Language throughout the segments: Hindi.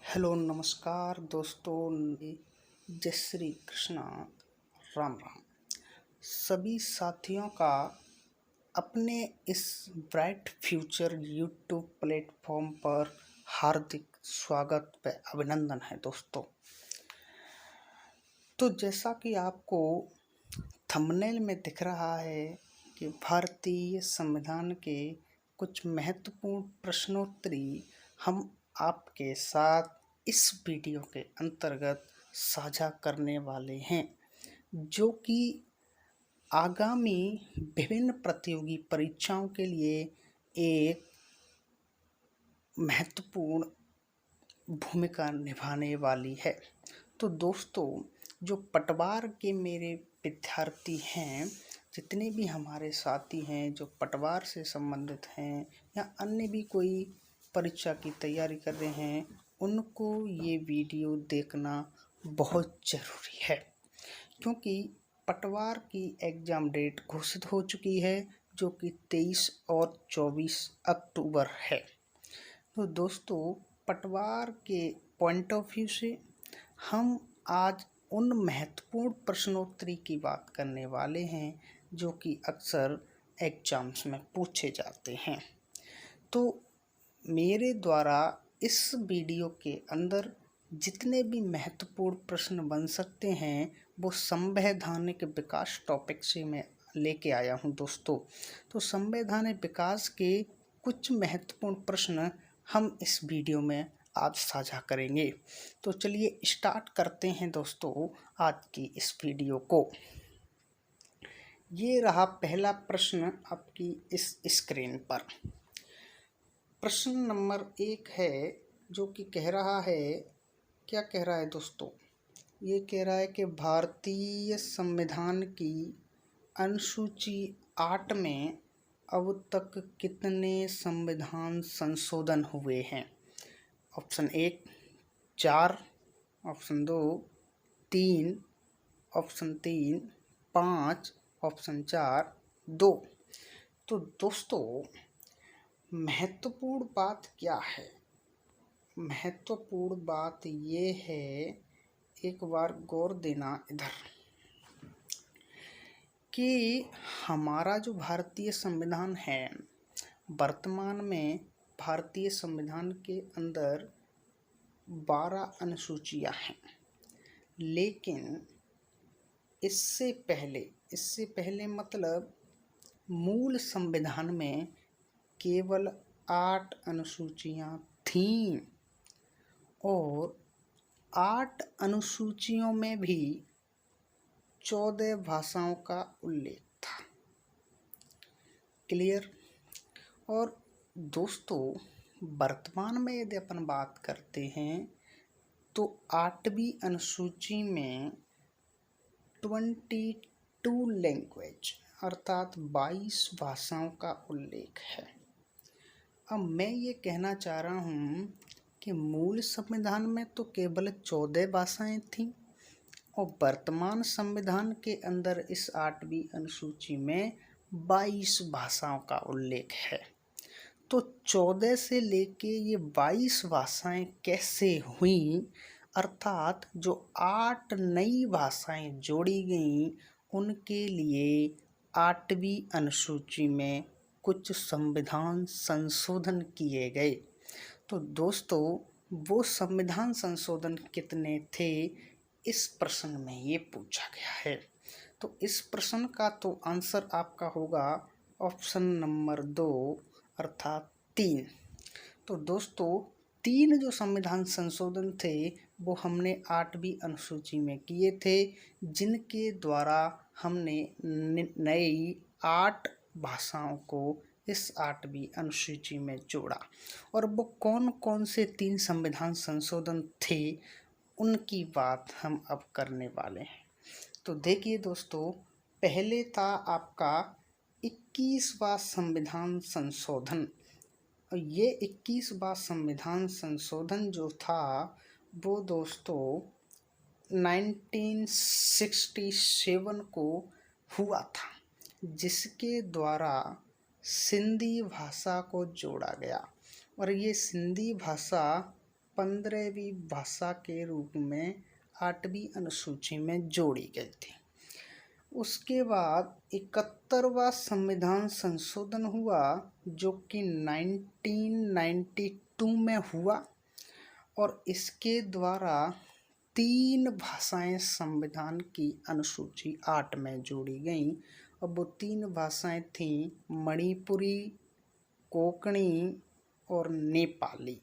हेलो नमस्कार दोस्तों। जय श्री कृष्णा। राम राम सभी साथियों का अपने इस ब्राइट फ्यूचर यूट्यूब प्लेटफॉर्म पर हार्दिक स्वागत व अभिनंदन है दोस्तों। तो जैसा कि आपको थंबनेल में दिख रहा है कि भारतीय संविधान के कुछ महत्वपूर्ण प्रश्नोत्तरी हम आपके साथ इस वीडियो के अंतर्गत साझा करने वाले हैं, जो कि आगामी विभिन्न प्रतियोगी परीक्षाओं के लिए एक महत्वपूर्ण भूमिका निभाने वाली है। तो दोस्तों, जो पटवार के मेरे विद्यार्थी हैं, जितने भी हमारे साथी हैं जो पटवार से संबंधित हैं या अन्य भी कोई परीक्षा की तैयारी कर रहे हैं, उनको ये वीडियो देखना बहुत ज़रूरी है, क्योंकि पटवार की एग्ज़ाम डेट घोषित हो चुकी है, जो कि 23 और 24 अक्टूबर है। तो दोस्तों, पटवार के पॉइंट ऑफ व्यू से हम आज उन महत्वपूर्ण प्रश्नोत्तरी की बात करने वाले हैं जो कि अक्सर एग्जाम्स में पूछे जाते हैं। तो मेरे द्वारा इस वीडियो के अंदर जितने भी महत्वपूर्ण प्रश्न बन सकते हैं वो संवैधानिक विकास टॉपिक से मैं लेके आया हूं दोस्तों। तो संवैधानिक विकास के कुछ महत्वपूर्ण प्रश्न हम इस वीडियो में आज साझा करेंगे। तो चलिए स्टार्ट करते हैं दोस्तों आज की इस वीडियो को। ये रहा पहला प्रश्न आपकी इस स्क्रीन पर। प्रश्न नंबर 1 है, जो कि कह रहा है, क्या कह रहा है दोस्तों? ये कह रहा है कि भारतीय संविधान की अनुसूची 8 में अब तक कितने संविधान संशोधन हुए हैं? Option 1 4, option 2 3, option 3 5, option 4 2। तो दोस्तों, महत्वपूर्ण बात क्या है? महत्वपूर्ण बात ये है, एक बार गौर देना इधर, कि हमारा जो भारतीय संविधान है, वर्तमान में भारतीय संविधान के अंदर 12 अनुसूचियां हैं, लेकिन इससे पहले मतलब मूल संविधान में केवल 8 अनुसूचियां थीं, और 8 अनुसूचियों में भी 14 भाषाओं का उल्लेख था। क्लियर? और दोस्तों, वर्तमान में यदि अपन बात करते हैं तो 8वीं अनुसूची में 22 लैंग्वेज अर्थात 22 भाषाओं का उल्लेख है। अब मैं ये कहना चाह रहा हूँ कि मूल संविधान में तो केवल 14 भाषाएं थीं, और वर्तमान संविधान के अंदर इस 8वीं अनुसूची में 22 भाषाओं का उल्लेख है। तो 14 से लेके ये 22 भाषाएं कैसे हुई, अर्थात जो 8 नई भाषाएं जोड़ी गईं, उनके लिए 8वीं अनुसूची में कुछ संविधान संशोधन किए गए। तो दोस्तों, वो संविधान संशोधन कितने थे, इस प्रश्न में ये पूछा गया है। तो इस प्रश्न का तो आंसर आपका होगा ऑप्शन नंबर 2 अर्थात 3। तो दोस्तों, 3 जो संविधान संशोधन थे वो हमने 8वीं अनुसूची में किए थे, जिनके द्वारा हमने नई 8 भाषाओं को इस 8वीं अनुसूची में जोड़ा। और वो कौन कौन से 3 संविधान संशोधन थे, उनकी बात हम अब करने वाले हैं। तो देखिए दोस्तों, पहले था आपका 21वां संविधान संशोधन। और ये 21वां संविधान संशोधन जो था वो दोस्तों 1967 को हुआ था, जिसके द्वारा सिंधी भाषा को जोड़ा गया। और ये सिंधी भाषा 15वीं भाषा के रूप में 8वीं अनुसूची में जोड़ी गई थी। उसके बाद 71वां संविधान संशोधन हुआ जो कि 1992 में हुआ और इसके द्वारा 3 भाषाएं संविधान की अनुसूची 8 में जोड़ी गईं। और वो 3 भाषाएं थीं मणिपुरी, कोंकणी और नेपाली।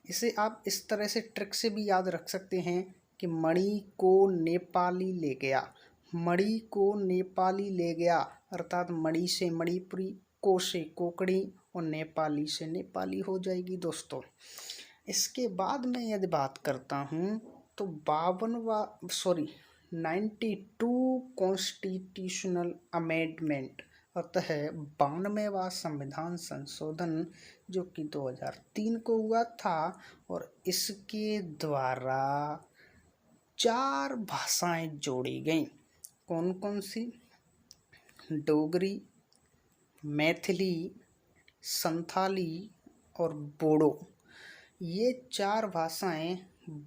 इसे आप इस तरह से ट्रिक से भी याद रख सकते हैं कि मणि को नेपाली ले गया, मणि को नेपाली ले गया अर्थात मणि से मणिपुरी, को से कोंकणी और नेपाली से नेपाली हो जाएगी दोस्तों। इसके बाद मैं यदि बात करता हूँ तो 92 कॉन्स्टिट्यूशनल अमेंडमेंट अतः 92वां संविधान संशोधन जो कि 2003 को हुआ था और इसके द्वारा 4 भाषाएं जोड़ी गईं। कौन कौन सी? डोगरी, मैथिली, संथाली और बोडो। ये 4 भाषाएं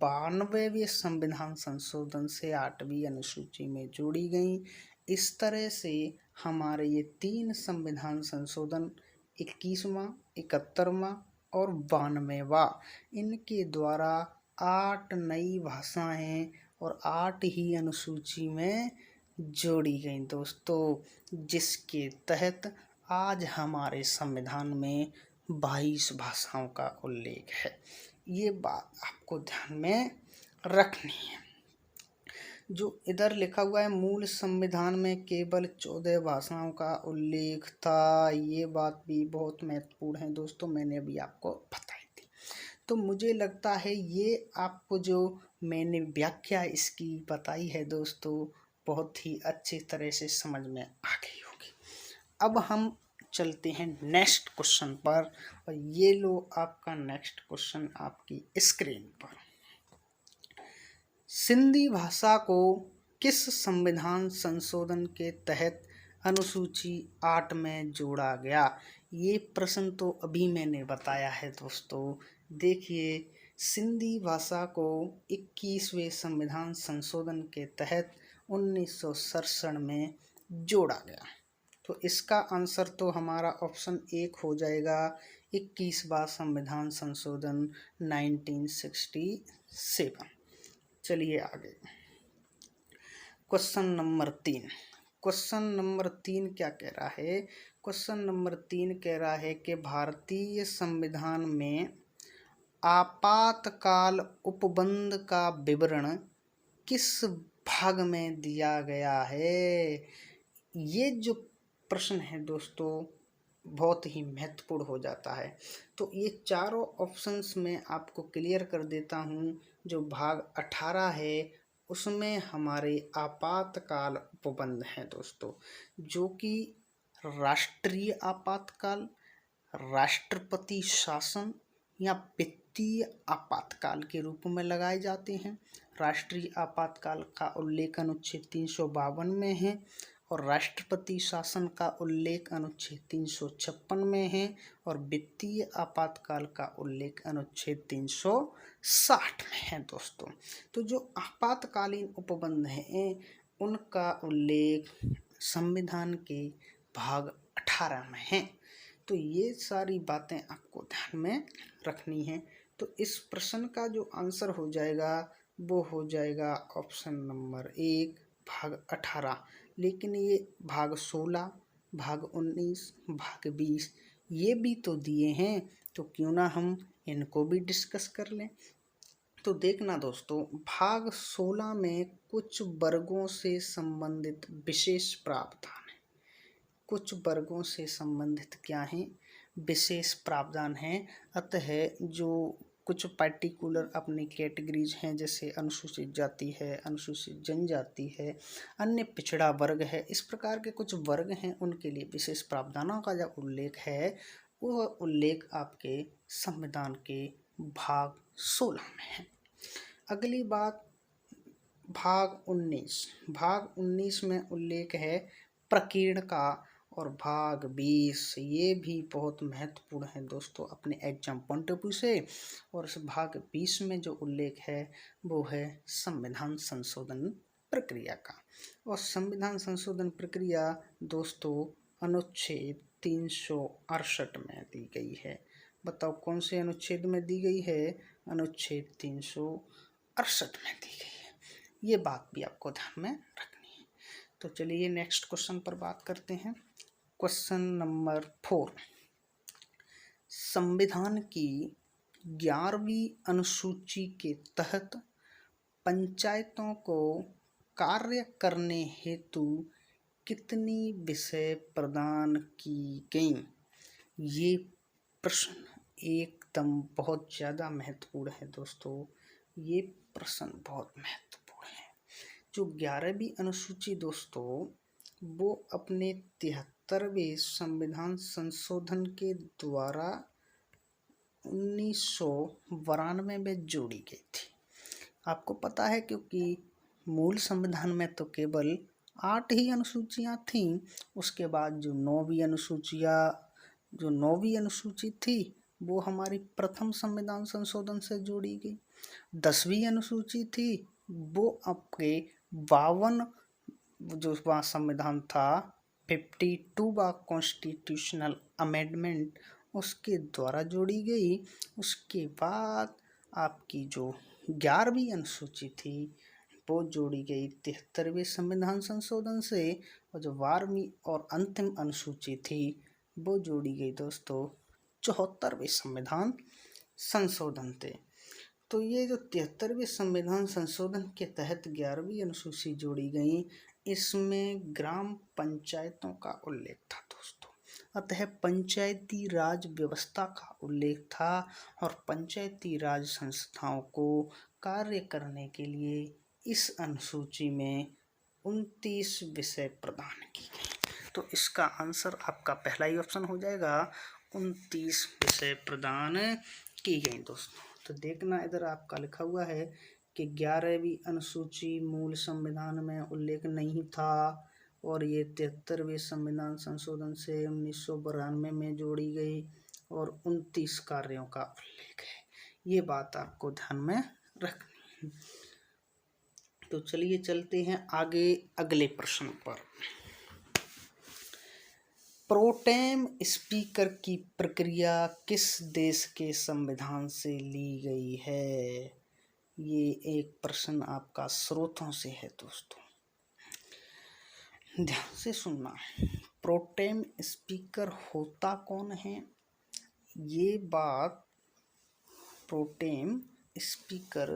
92वें संविधान संशोधन से 8वीं अनुसूची में जोड़ी गईं। इस तरह से हमारे ये 3 संविधान संशोधन 21वां, 71वां और 92वां, इनके द्वारा 8 नई भाषाएं और 8 ही अनुसूची में जोड़ी गई दोस्तों, जिसके तहत आज हमारे संविधान में 22 भाषाओं का उल्लेख है। ये बात आपको ध्यान में रखनी है। जो इधर लिखा हुआ है मूल संविधान में केवल 14 भाषाओं का उल्लेख था, ये बात भी बहुत महत्वपूर्ण है दोस्तों, मैंने अभी आपको बताई थी। तो मुझे लगता है ये आपको जो मैंने व्याख्या इसकी बताई है दोस्तों बहुत ही अच्छी तरह से समझ में आ गई होगी। अब हम चलते हैं नेक्स्ट क्वेश्चन पर और ये लो आपका नेक्स्ट क्वेश्चन आपकी स्क्रीन पर। सिंधी भाषा को किस संविधान संशोधन के तहत अनुसूची 8 में जोड़ा गया? ये प्रश्न तो अभी मैंने बताया है दोस्तों। देखिए, सिंधी भाषा को 21वें संविधान संशोधन के तहत 1967 में जोड़ा गया। तो इसका आंसर तो हमारा ऑप्शन 1 हो जाएगा, 21वां संविधान संशोधन 1967। चलिए आगे। Question number 3। क्वेश्चन नंबर 3 क्या कह रहा है? क्वेश्चन नंबर 3 कह रहा है कि भारतीय संविधान में आपातकाल उपबंध का विवरण किस भाग में दिया गया है? ये जो प्रश्न है दोस्तों बहुत ही महत्वपूर्ण हो जाता है। तो ये चारों ऑप्शंस में आपको क्लियर कर देता हूँ। जो भाग 18 है उसमें हमारे आपातकाल उपबंध हैं दोस्तों, जो कि राष्ट्रीय आपातकाल, राष्ट्रपति शासन या वित्तीय आपातकाल के रूप में लगाए जाते हैं। राष्ट्रीय आपातकाल का उल्लेख अनुच्छेद 352 में है और राष्ट्रपति शासन का उल्लेख अनुच्छेद 356 में है और वित्तीय आपातकाल का उल्लेख अनुच्छेद 360 में है दोस्तों। तो जो आपातकालीन उपबंध हैं उनका उल्लेख संविधान के भाग 18 में है। तो ये सारी बातें आपको ध्यान में रखनी है। तो इस प्रश्न का जो आंसर हो जाएगा वो हो जाएगा ऑप्शन नंबर 1 भाग 18। लेकिन ये भाग 16, भाग 19, भाग 20 ये भी तो दिए हैं, तो क्यों ना हम इनको भी डिस्कस कर लें। तो देखना दोस्तों, भाग 16 में कुछ वर्गों से संबंधित विशेष प्रावधान है। कुछ वर्गों से संबंधित क्या हैं? विशेष प्रावधान हैं। अतः जो कुछ पार्टिकुलर अपनी कैटेगरीज हैं, जैसे अनुसूचित जाति है, अनुसूचित जनजाति है, अन्य पिछड़ा वर्ग है, इस प्रकार के कुछ वर्ग हैं, उनके लिए विशेष प्रावधानों का जो उल्लेख है वह उल्लेख आपके संविधान के भाग 16 में है। अगली बात भाग 19। भाग 19 में उल्लेख है प्रकीर्ण का और भाग 20 ये भी बहुत महत्वपूर्ण है दोस्तों अपने एग्जाम पॉइंट ऑफ व्यू से। और इस भाग 20 में जो उल्लेख है वो है संविधान संशोधन प्रक्रिया का। और संविधान संशोधन प्रक्रिया दोस्तों अनुच्छेद 368 में दी गई है। बताओ कौन से अनुच्छेद में दी गई है? अनुच्छेद 368 में दी गई है। ये बात भी आपको ध्यान में रखनी है। तो चलिए नेक्स्ट क्वेश्चन पर बात करते हैं। क्वेश्चन नंबर 4, संविधान की 11वीं अनुसूची के तहत पंचायतों को कार्य करने हेतु कितनी विषय प्रदान की गई? ये प्रश्न एकदम बहुत ज़्यादा महत्वपूर्ण है दोस्तों। ये प्रश्न बहुत महत्वपूर्ण है। जो 11वीं अनुसूची दोस्तों वो अपने 73वें संविधान संशोधन के द्वारा 1992 में जोड़ी गई थी। आपको पता है क्योंकि मूल संविधान में तो केवल 8 ही अनुसूचियां थीं। उसके बाद जो 9वीं अनुसूची थी वो हमारी प्रथम संविधान संशोधन से जोड़ी गई। 10वीं अनुसूची थी वो आपके 52 जो वहाँ संविधान था 52वां कॉन्स्टिट्यूशनल अमेंडमेंट उसके द्वारा जोड़ी गई। उसके बाद आपकी जो 11वीं अनुसूची थी वो जोड़ी गई 73वें संविधान संशोधन से। और जो 12वीं और अंतिम अनुसूची थी वो जोड़ी गई दोस्तों 74वें संविधान संशोधन से। तो ये जो 73वें संविधान संशोधन के तहत 11वीं अनुसूची जोड़ी गई, इसमें ग्राम पंचायतों का उल्लेख था दोस्तों। अतः पंचायती राज व्यवस्था का उल्लेख था और पंचायती राज संस्थाओं को कार्य करने के लिए इस अनुसूची में 29 विषय प्रदान की गई। तो इसका आंसर आपका पहला ही ऑप्शन हो जाएगा, 29 विषय प्रदान की गई दोस्तों। तो देखना इधर आपका लिखा हुआ है कि 11वीं अनुसूची मूल संविधान में उल्लेख नहीं था और ये 73वें संविधान संशोधन से 1992 में जोड़ी गई और 29 कार्यों का उल्लेख है। ये बात आपको ध्यान में रखनी है। तो चलिए चलते हैं आगे अगले प्रश्न पर। प्रोटेम स्पीकर की प्रक्रिया किस देश के संविधान से ली गई है? ये एक प्रश्न आपका स्रोतों से है दोस्तों, ध्यान से सुनना। प्रोटेम स्पीकर होता कौन है? ये बात प्रोटेम स्पीकर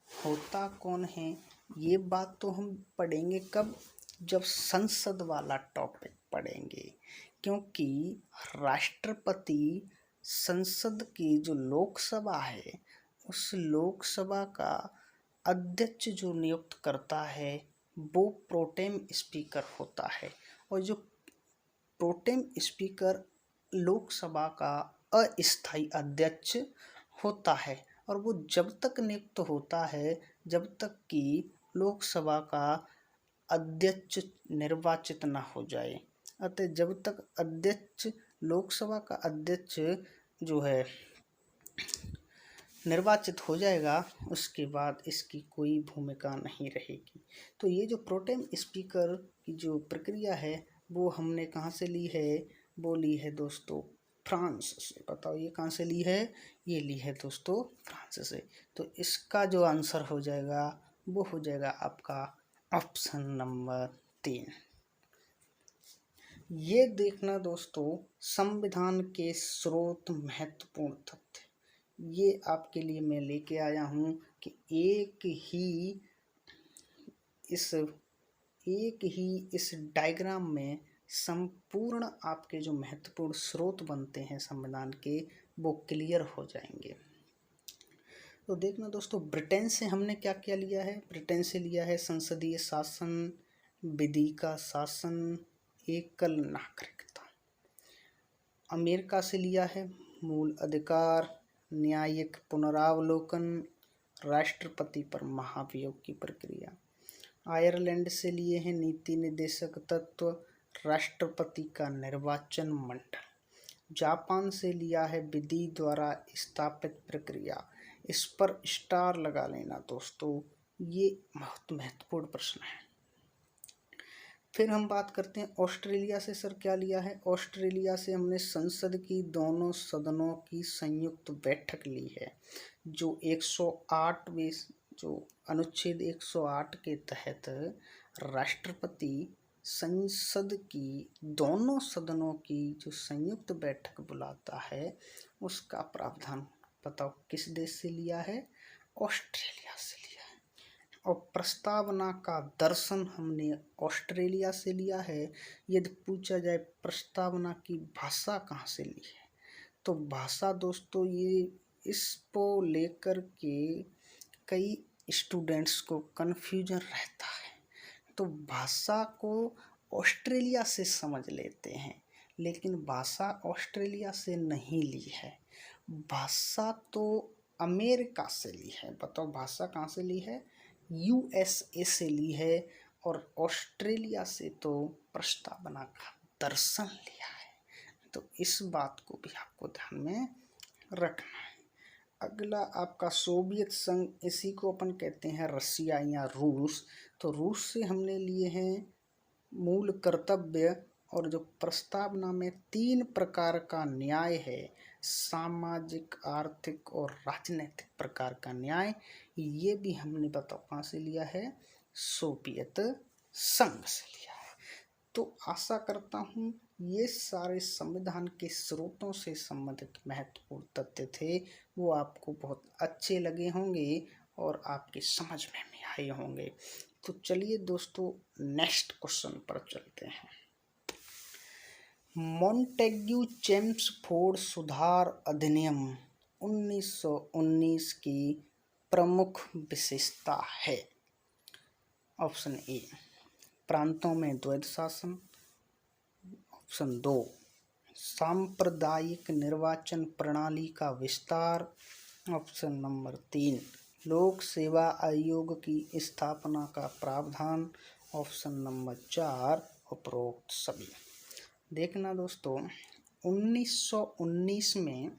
होता कौन है ये बात तो हम पढ़ेंगे कब? जब संसद वाला टॉपिक पढ़ेंगे। क्योंकि राष्ट्रपति संसद की जो लोकसभा है उस लोकसभा का अध्यक्ष जो नियुक्त करता है वो प्रोटेम स्पीकर होता है। और जो प्रोटेम स्पीकर लोकसभा का अस्थायी अध्यक्ष होता है और वो जब तक नियुक्त होता है जब तक कि लोकसभा का अध्यक्ष निर्वाचित न हो जाए। अतः जब तक अध्यक्ष लोकसभा का अध्यक्ष जो है निर्वाचित हो जाएगा उसके बाद इसकी कोई भूमिका नहीं रहेगी। तो ये जो प्रोटेम स्पीकर की जो प्रक्रिया है वो हमने कहाँ से ली है? वो ली है दोस्तों फ्रांस से। बताओ ये कहाँ से ली है? ये ली है दोस्तों फ्रांस से। तो इसका जो आंसर हो जाएगा वो हो जाएगा आपका ऑप्शन नंबर 3। ये देखना दोस्तों संविधान के स्रोत महत्वपूर्ण तथ्य ये आपके लिए मैं लेके आया हूँ कि एक ही इस डायग्राम में संपूर्ण आपके जो महत्वपूर्ण स्रोत बनते हैं संविधान के वो क्लियर हो जाएंगे। तो देखना दोस्तों ब्रिटेन से हमने क्या क्या लिया है? ब्रिटेन से लिया है संसदीय शासन, विधि का शासन, एकल नागरिकता। अमेरिका से लिया है मूल अधिकार, न्यायिक पुनरावलोकन, राष्ट्रपति पर महाभियोग की प्रक्रिया। आयरलैंड से लिए हैं नीति निर्देशक तत्व, राष्ट्रपति का निर्वाचन मंडल। जापान से लिया है विधि द्वारा स्थापित प्रक्रिया। इस पर स्टार लगा लेना दोस्तों, ये बहुत महत्वपूर्ण प्रश्न है। फिर हम बात करते हैं ऑस्ट्रेलिया से। सर क्या लिया है? ऑस्ट्रेलिया से हमने संसद की दोनों सदनों की संयुक्त बैठक ली है, जो 108वें जो अनुच्छेद 108 के तहत राष्ट्रपति संसद की दोनों सदनों की जो संयुक्त बैठक बुलाता है, उसका प्रावधान बताओ किस देश से लिया है? ऑस्ट्रेलिया से लिया है। और प्रस्तावना का दर्शन हमने ऑस्ट्रेलिया से लिया है। यदि पूछा जाए प्रस्तावना की भाषा कहाँ से ली है, तो भाषा दोस्तों ये इसको लेकर के कई स्टूडेंट्स को कन्फ्यूजन रहता है, तो भाषा को ऑस्ट्रेलिया से समझ लेते हैं, लेकिन भाषा ऑस्ट्रेलिया से नहीं ली है। भाषा तो अमेरिका से ली है। बताओ भाषा कहाँ से ली है? यूएसए से ली है। और ऑस्ट्रेलिया से तो प्रस्तावना का दर्शन लिया है। तो इस बात को भी आपको ध्यान में रखना है। अगला आपका सोवियत संघ, इसी को अपन कहते हैं रसिया या रूस। तो रूस से हमने लिए हैं मूल कर्तव्य, और जो प्रस्तावना में 3 प्रकार का न्याय है, सामाजिक, आर्थिक और राजनीतिक प्रकार का न्याय, ये भी हमने बताओ कहाँ से लिया है? सोवियत संघ से लिया है। तो आशा करता हूँ ये सारे संविधान के स्रोतों से संबंधित महत्वपूर्ण तथ्य थे, वो आपको बहुत अच्छे लगे होंगे और आपकी समझ में भी आए होंगे। तो चलिए दोस्तों नेक्स्ट क्वेश्चन पर चलते हैं। मॉन्टेग्यू चेम्सफोर्ड सुधार अधिनियम 1919 की प्रमुख विशेषता है। ऑप्शन ए, प्रांतों में द्वैध शासन। ऑप्शन 2, सांप्रदायिक निर्वाचन प्रणाली का विस्तार। ऑप्शन नंबर 3, लोक सेवा आयोग की स्थापना का प्रावधान। ऑप्शन नंबर 4, उपरोक्त सभी। देखना दोस्तों, 1919 में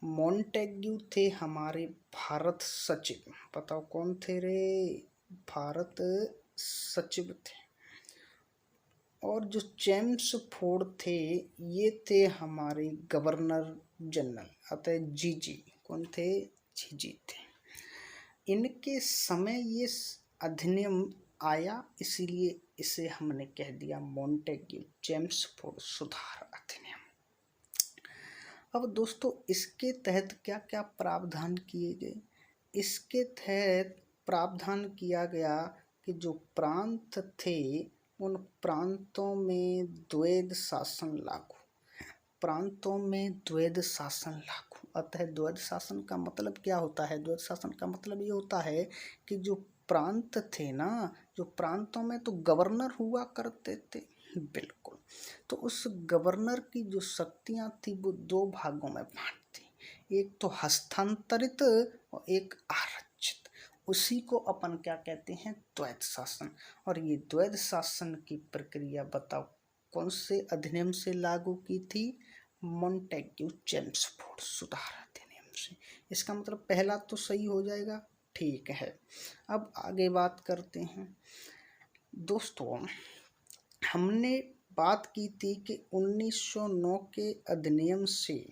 मॉन्टेग्यू थे हमारे भारत सचिव। बताओ कौन थे रे? भारत सचिव थे। और जो चेम्सफोर्ड थे, ये थे हमारे गवर्नर जनरल, अतः जीजी। कौन थे? जीजी थे। इनके समय ये अधिनियम आया, इसीलिए इसे हमने कह दिया मॉन्टेग्यू चेम्सफोर्ड सुधार अधिनियम। अब दोस्तों इसके तहत क्या क्या प्रावधान किए गए? इसके तहत प्रावधान किया गया कि जो प्रांत थे उन प्रांतों में द्वैध शासन लागू। प्रांतों में द्वैध शासन लागू। अतः द्वैध शासन का मतलब क्या होता है? द्वैध शासन का मतलब ये होता है कि जो प्रांत थे ना, जो प्रांतों में तो गवर्नर हुआ करते थे, बिल्कुल, तो उस गवर्नर की जो शक्तियां थी वो 2 भागों में बांटती। एक तो हस्तांतरित और एक आरक्षित। उसी को अपन क्या कहते हैं? द्वैध शासन। और ये द्वैध शासन की प्रक्रिया बताओ कौन से अधिनियम से लागू की थी? मॉन्टेग्यू चेम्सफोर्ड सुधार अधिनियम से। इसका मतलब पहला तो सही हो जाएगा, ठीक है। अब आगे बात करते हैं दोस्तों। हमने बात की थी कि 1909 के अधिनियम से,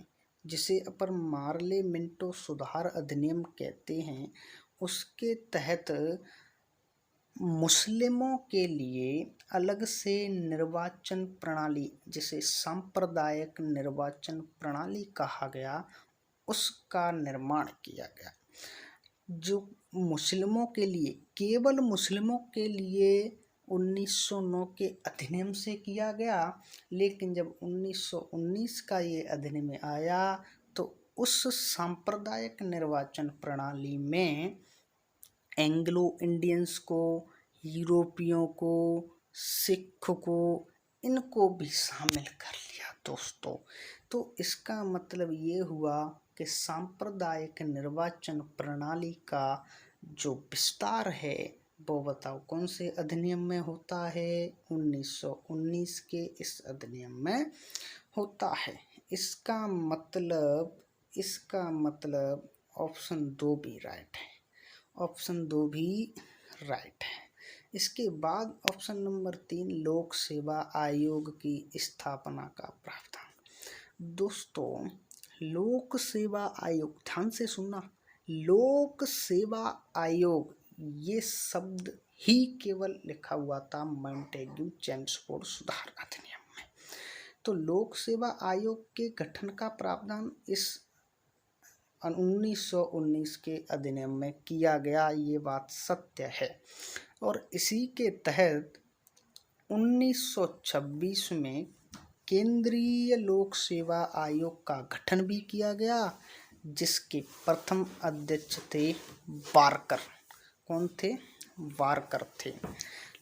जिसे अपन मार्ले मिंटो सुधार अधिनियम कहते हैं, उसके तहत मुस्लिमों के लिए अलग से निर्वाचन प्रणाली, जिसे सांप्रदायिक निर्वाचन प्रणाली कहा गया, उसका निर्माण किया गया। जो मुस्लिमों के लिए, केवल मुस्लिमों के लिए 1909 के अधिनियम से किया गया, लेकिन जब 1919 का ये अधिनियम आया तो उस सांप्रदायिक निर्वाचन प्रणाली में एंग्लो इंडियंस को, यूरोपियों को, सिख को, इनको भी शामिल कर लिया दोस्तों। तो इसका मतलब ये हुआ कि सांप्रदायिक निर्वाचन प्रणाली का जो विस्तार है वो बताओ कौन से अधिनियम में होता है? 1919 के इस अधिनियम में होता है। इसका मतलब ऑप्शन 2 भी राइट है। ऑप्शन 2 भी राइट है। इसके बाद ऑप्शन नंबर 3, लोक सेवा आयोग की स्थापना का प्रावधान। दोस्तों, लोक सेवा आयोग, ध्यान से सुनना, लोक सेवा आयोग ये शब्द ही केवल लिखा हुआ था मॉन्टेग्यू चेम्सफोर्ड सुधार अधिनियम में। तो लोक सेवा आयोग के गठन का प्रावधान इस 1919 के अधिनियम में किया गया, ये बात सत्य है। और इसी के तहत 1926 में केंद्रीय लोक सेवा आयोग का गठन भी किया गया, जिसके प्रथम अध्यक्ष थे वारकर। कौन थे? वारकर थे।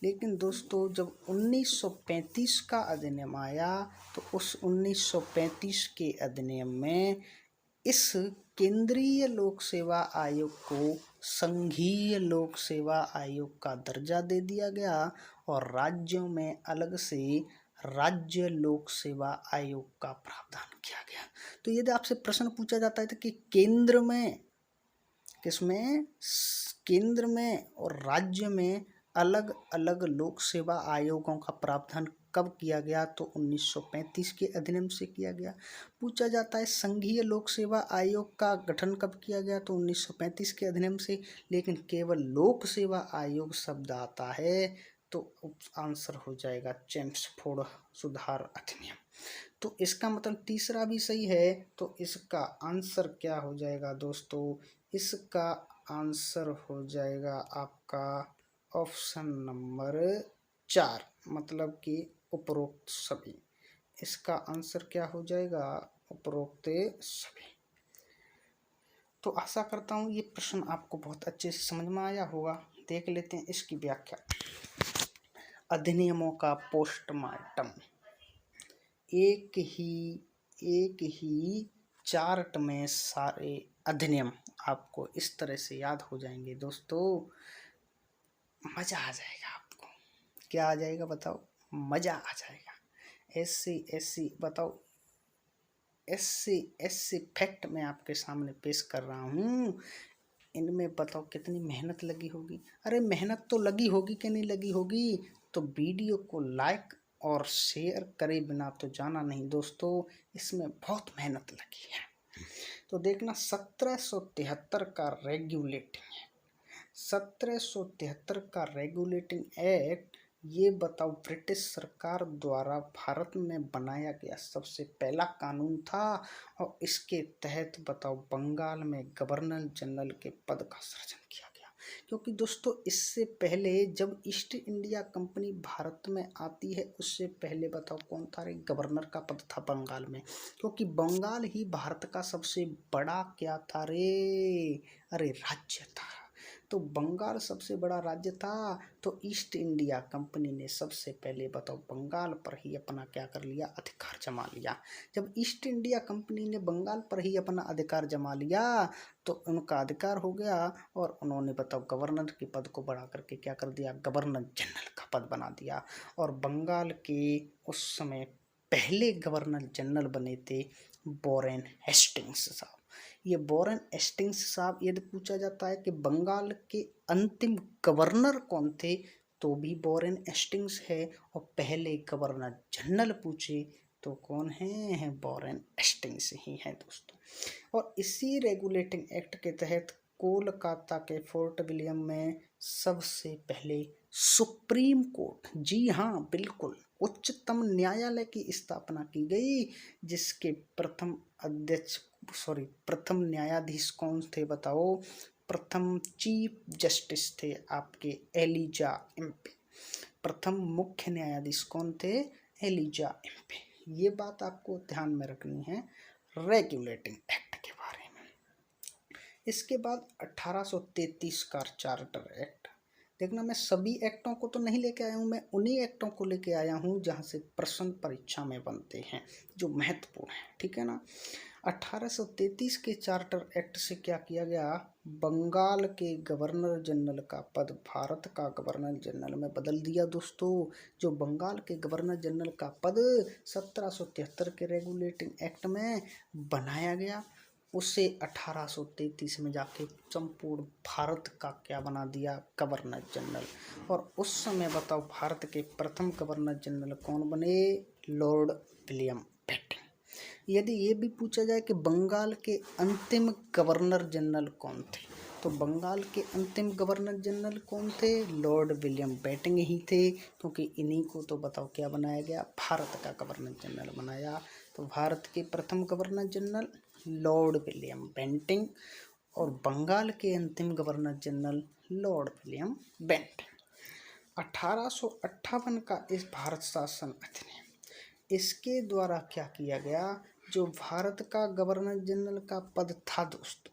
लेकिन दोस्तों, जब 1935 का अधिनियम आया तो उस 1935 के अधिनियम में इस केंद्रीय लोक सेवा आयोग को संघीय लोक सेवा आयोग का दर्जा दे दिया गया और राज्यों में अलग से राज्य लोक सेवा आयोग का प्रावधान किया गया। तो यदि आपसे प्रश्न पूछा जाता है कि केंद्र में, किसमें? केंद्र में और राज्य में अलग अलग लोक सेवा आयोगों का प्रावधान कब किया गया? तो 1935 के अधिनियम से किया गया। पूछा जाता है संघीय लोक सेवा आयोग का गठन कब किया गया? तो 1935 के अधिनियम से। लेकिन केवल लोक सेवा आयोग शब्द आता है तो आंसर हो जाएगा चेम्सफोर्ड सुधार अधिनियम। तो इसका मतलब तीसरा भी सही है। तो इसका आंसर क्या हो जाएगा दोस्तों? इसका आंसर हो जाएगा आपका ऑप्शन नंबर 4, मतलब कि उपरोक्त सभी। इसका आंसर क्या हो जाएगा? उपरोक्त सभी। तो आशा करता हूँ ये प्रश्न आपको बहुत अच्छे से समझ में आया होगा। देख लेते हैं इसकी व्याख्या। अधिनियमों का पोस्टमार्टम। एक ही चार्ट में सारे अधिनियम आपको इस तरह से याद हो जाएंगे दोस्तों, मज़ा आ जाएगा आपको। क्या आ जाएगा बताओ? मज़ा आ जाएगा। ऐसी बताओ, ऐसे फैक्ट मैं आपके सामने पेश कर रहा हूँ, इनमें बताओ कितनी मेहनत लगी होगी। अरे मेहनत तो लगी होगी कि नहीं लगी होगी? तो वीडियो को लाइक और शेयर करे बिना तो जाना नहीं दोस्तों, इसमें बहुत मेहनत लगी है। तो देखना, 1773 का रेगुलेटिंग है, 1773 का रेगुलेटिंग एक्ट, ये बताओ ब्रिटिश सरकार द्वारा भारत में बनाया गया सबसे पहला कानून था। और इसके तहत बताओ बंगाल में गवर्नर जनरल के पद का सृजन किया गया। क्योंकि दोस्तों इससे पहले जब ईस्ट इंडिया कंपनी भारत में आती है, उससे पहले बताओ कौन था रे? गवर्नर का पद था बंगाल में। क्योंकि बंगाल ही भारत का सबसे बड़ा क्या था रे? अरे राज्य था। तो बंगाल सबसे बड़ा राज्य था। तो ईस्ट इंडिया कंपनी ने सबसे पहले बताओ बंगाल पर ही अपना क्या कर लिया? अधिकार जमा लिया। जब ईस्ट इंडिया कंपनी ने बंगाल पर ही अपना अधिकार जमा लिया तो उनका अधिकार हो गया और उन्होंने बताओ गवर्नर के पद को बढ़ा करके क्या कर दिया? गवर्नर जनरल का पद बना दिया। और बंगाल के उस समय पहले गवर्नर जनरल बने थे वॉरेन हेस्टिंग्स साहब। ये वॉरेन हेस्टिंग्स साहब, यदि पूछा जाता है कि बंगाल के अंतिम गवर्नर कौन थे, तो भी वॉरेन हेस्टिंग्स है। और पहले गवर्नर जनरल पूछे तो कौन है? वॉरेन हेस्टिंग्स ही है दोस्तों। और इसी रेगुलेटिंग एक्ट के तहत कोलकाता के फोर्ट विलियम में सबसे पहले सुप्रीम कोर्ट, जी हाँ बिल्कुल, उच्चतम न्यायालय की स्थापना की गई, जिसके प्रथम न्यायाधीश कौन थे बताओ? प्रथम चीफ जस्टिस थे आपके एलिजा एम्पे। प्रथम मुख्य न्यायाधीश कौन थे? एलिजा एम्पे। ये बात आपको ध्यान में रखनी है रेगुलेटिंग एक्ट के बारे में। इसके बाद 1833 का चार्टर एक्ट। देखना मैं सभी एक्टों को तो नहीं लेके आया हूँ, मैं उन्हीं एक्टों को लेके आया हूँ जहाँ से प्रश्न परीक्षा में बनते हैं, जो महत्वपूर्ण है, ठीक है ना। 1833 के चार्टर एक्ट से क्या किया गया, बंगाल के गवर्नर जनरल का पद भारत का गवर्नर जनरल में बदल दिया दोस्तों। जो बंगाल के गवर्नर जनरल का पद 1773 के रेगुलेटिंग एक्ट में बनाया गया, उसे 1833 में जाके संपूर्ण भारत का क्या बना दिया, गवर्नर जनरल। और उस समय बताओ भारत के प्रथम गवर्नर जनरल कौन बने, लॉर्ड विलियम बेंटिंक। यदि ये भी पूछा जाए कि बंगाल के अंतिम गवर्नर जनरल कौन थे, तो बंगाल के अंतिम गवर्नर जनरल कौन थे, लॉर्ड विलियम बेंटिंक ही थे, क्योंकि इन्हीं को तो बताओ क्या बनाया गया, भारत का गवर्नर जनरल बनाया। तो भारत के प्रथम governor general Lord William Bentinck और बंगाल के अंतिम governor general Lord William Bentinck. 1858 का इस भारत शासन अधिनियम, इसके द्वारा क्या किया गया, जो भारत का गवर्नर जनरल का पद था दोस्तों,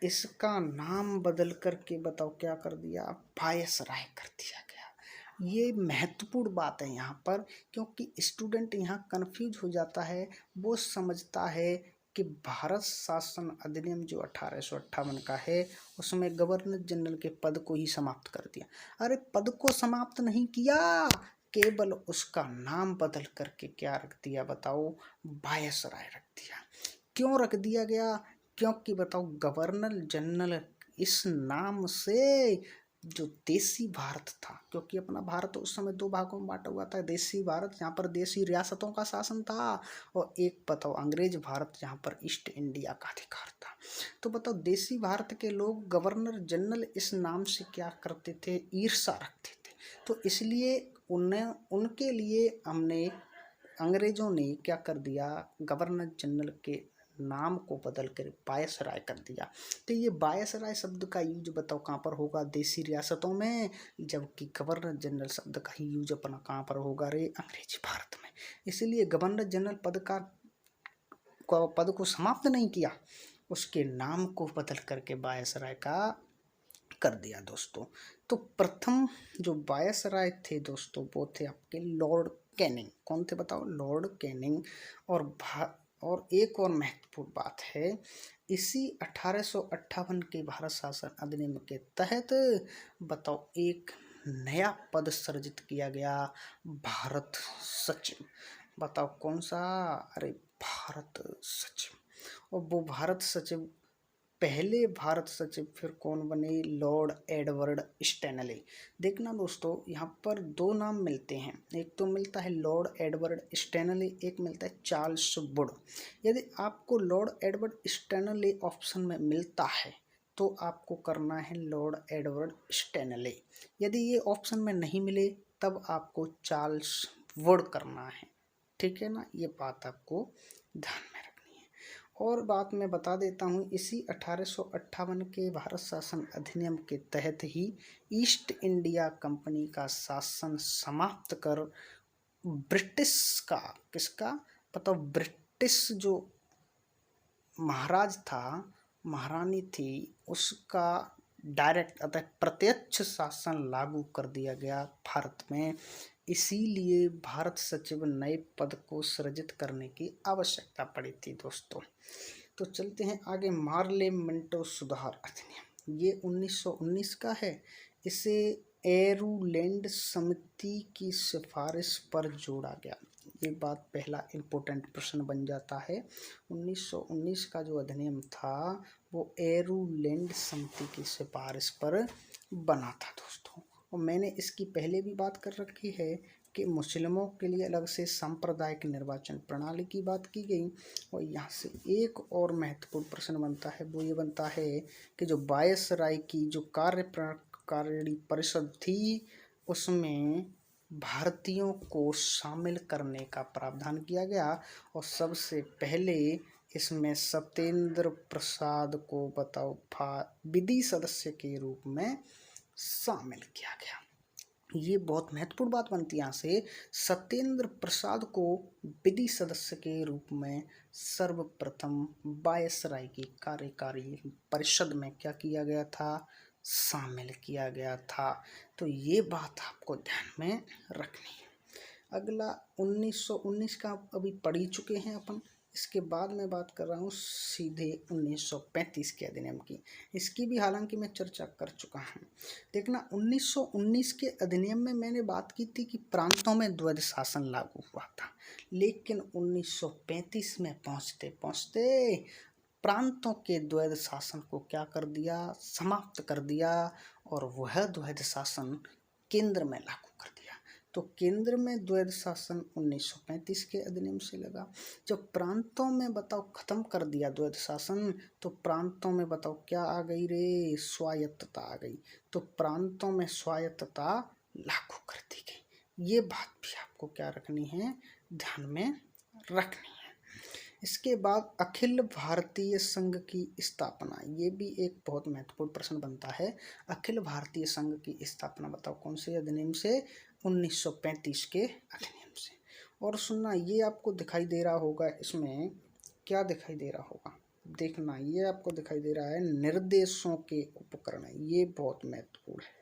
इसका नाम बदल करके बताओ क्या कर दिया, वायसराय कर दिया गया। ये महत्वपूर्ण बात है यहाँ पर, क्योंकि स्टूडेंट यहाँ कंफ्यूज हो जाता है, वो समझता है कि भारत शासन अधिनियम जो 1858 का है उसमें गवर्नर जनरल के पद को ही समाप्त कर दिया। अरे पद को समाप्त नहीं किया, केवल उसका नाम बदल करके क्या रख दिया बताओ, वायसराय रख दिया। क्यों रख दिया गया, क्योंकि बताओ गवर्नर जनरल इस नाम से जो देसी भारत था, क्योंकि अपना भारत उस समय दो भागों में बांटा हुआ था, देसी भारत जहाँ पर देसी रियासतों का शासन था, और एक बताओ अंग्रेज भारत जहाँ पर ईस्ट इंडिया का अधिकार था। तो बताओ देसी भारत के लोग गवर्नर जनरल इस नाम से क्या करते थे, ईर्ष्या रखते थे। तो इसलिए उनके लिए हमने अंग्रेजों ने क्या कर दिया, गवर्नर जनरल के नाम को बदल कर वायसराय कर दिया। तो ये वायसराय शब्द का यूज बताओ कहाँ पर होगा, देसी रियासतों में, जबकि गवर्नर जनरल शब्द का ही यूज अपना कहाँ पर होगा रे, अंग्रेजी भारत में। इसलिए गवर्नर जनरल पद को समाप्त नहीं किया, उसके नाम को बदल करके वायसराय का कर दिया दोस्तों। तो प्रथम जो वायसराय थे दोस्तों वो थे आपके लॉर्ड कैनिंग। कौन थे बताओ, लॉर्ड कैनिंग। और एक और महत्वपूर्ण बात है, इसी 1858 के भारत शासन अधिनियम के तहत बताओ एक नया पद सृजित किया गया, भारत सचिव। बताओ कौन सा, अरे भारत सचिव। और वो भारत सचिव, पहले भारत सचिव फिर कौन बने, लॉर्ड एडवर्ड स्टैनली। देखना दोस्तों यहाँ पर दो नाम मिलते हैं, एक तो मिलता है लॉर्ड एडवर्ड स्टैनली, एक मिलता है चार्ल्स वुड। यदि आपको लॉर्ड एडवर्ड स्टैनली ऑप्शन में मिलता है तो आपको करना है लॉर्ड एडवर्ड स्टैनली। यदि ये ऑप्शन में नहीं मिले तब आपको चार्ल्स वुड करना है, ठीक है ना। ये बात आपको ध्यान में रखनी है। और बात मैं बता देता हूँ, इसी 1858 के भारत शासन अधिनियम के तहत ही ईस्ट इंडिया कंपनी का शासन समाप्त कर ब्रिटिश का, किसका बताओ, ब्रिटिश जो महाराज था, महारानी थी, उसका डायरेक्ट अतः प्रत्यक्ष शासन लागू कर दिया गया भारत में। इसीलिए भारत सचिव नए पद को सृजित करने की आवश्यकता पड़ी थी दोस्तों। तो चलते हैं आगे, मार्ले मिंटो सुधार अधिनियम, ये 1919 का है। इसे एरूलैंड समिति की सिफारिश पर जोड़ा गया। ये बात पहला इम्पोर्टेंट प्रश्न बन जाता है। 1919 का जो अधिनियम था वो एरूलैंड समिति की सिफारिश पर बना था दोस्तों। और मैंने इसकी पहले भी बात कर रखी है कि मुस्लिमों के लिए अलग से सांप्रदायिक निर्वाचन प्रणाली की बात की गई। और यहाँ से एक और महत्वपूर्ण प्रश्न बनता है, वो ये बनता है कि जो वायसराय की जो कार्यकारिणी परिषद थी उसमें भारतीयों को शामिल करने का प्रावधान किया गया। और सबसे पहले इसमें सत्येंद्र प्रसाद को बताओ विधि सदस्य के रूप में शामिल किया गया। ये बहुत महत्वपूर्ण बात बनती है यहाँ से, सत्येंद्र प्रसाद को विधि सदस्य के रूप में सर्वप्रथम वायसराय की कार्यकारी परिषद में क्या किया गया था, शामिल किया गया था। तो ये बात आपको ध्यान में रखनी है। अगला 1919 का अभी पढ़ ही चुके हैं अपन। इसके बाद मैं बात कर रहा हूँ सीधे 1935 के अधिनियम की। इसकी भी हालांकि मैं चर्चा कर चुका हूँ। देखना 1919 के अधिनियम में मैंने बात की थी कि प्रांतों में द्वैध शासन लागू हुआ था, लेकिन 1935 में पहुँचते पहुँचते प्रांतों के द्वैध शासन को क्या कर दिया, समाप्त कर दिया, और वह द्वैध शासन केंद्र में लागू कर दिया। तो केंद्र में द्वैध शासन 1935 के अधिनियम से लगा। जब प्रांतों में बताओ खत्म कर दिया द्वैध शासन, तो प्रांतों में बताओ क्या आ गई रे, स्वायत्तता आ गई। तो प्रांतों में स्वायत्तता लागू कर दी गई। ये बात भी आपको क्या रखनी है, ध्यान में रखनी है। इसके बाद अखिल भारतीय संघ की स्थापना, ये भी एक बहुत महत्वपूर्ण प्रश्न बनता है। अखिल भारतीय संघ की स्थापना बताओ कौन से अधिनियम से, 1935 के अधिनियम से। और सुनना, ये आपको दिखाई दे रहा होगा, इसमें क्या दिखाई दे रहा होगा, देखना, ये आपको दिखाई दे रहा है निर्देशों के उपकरण। ये बहुत महत्वपूर्ण है।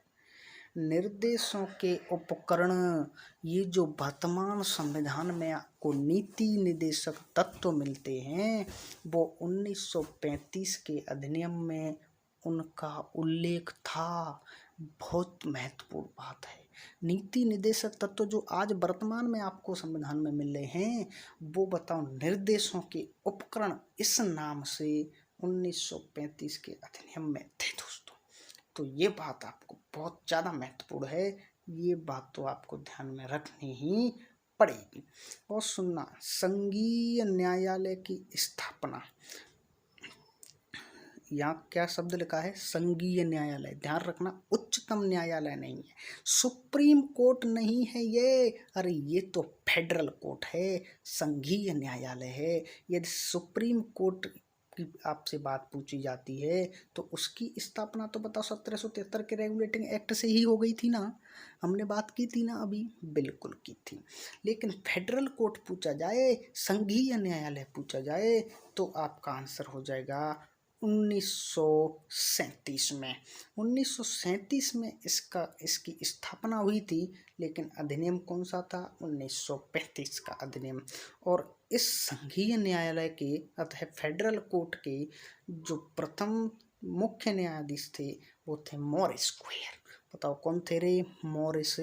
निर्देशों के उपकरण, ये जो वर्तमान संविधान में आपको नीति निर्देशक तत्व मिलते हैं, वो 1935 के अधिनियम में उनका उल्लेख था। बहुत महत्वपूर्ण बात है। नीति निर्देशक तत्व जो आज वर्तमान में आपको संविधान में मिल रहे हैं, वो बताओ निर्देशों के उपकरण इस नाम से 1935 के अधिनियम में थे दोस्तों। तो ये बात आपको बहुत ज़्यादा महत्वपूर्ण है। ये बात तो आपको ध्यान में रखनी ही पड़ेगी। और सुनना, संघीय न्यायालय की स्थापना, यहाँ क्या शब्द लिखा है, संघीय न्यायालय। ध्यान रखना, उच्चतम न्यायालय नहीं है, सुप्रीम कोर्ट नहीं है ये, अरे ये तो फेडरल कोर्ट है, संघीय न्यायालय है। यदि सुप्रीम कोर्ट की आपसे बात पूछी जाती है तो उसकी स्थापना तो बताओ 1773 के रेगुलेटिंग एक्ट से ही हो गई थी ना, हमने बात की थी ना अभी, बिल्कुल की थी। लेकिन फेडरल कोर्ट पूछा जाए, संघीय न्यायालय पूछा जाए, तो आपका आंसर हो जाएगा 1937 में। 1937 में इसकी स्थापना हुई थी, लेकिन अधिनियम कौन सा था, 1935 का अधिनियम। और इस संघीय न्यायालय के अतः फेडरल कोर्ट के जो प्रथम मुख्य न्यायाधीश थे वो थे मॉरिस गुएर। बताओ कौन थे रे, मॉरिस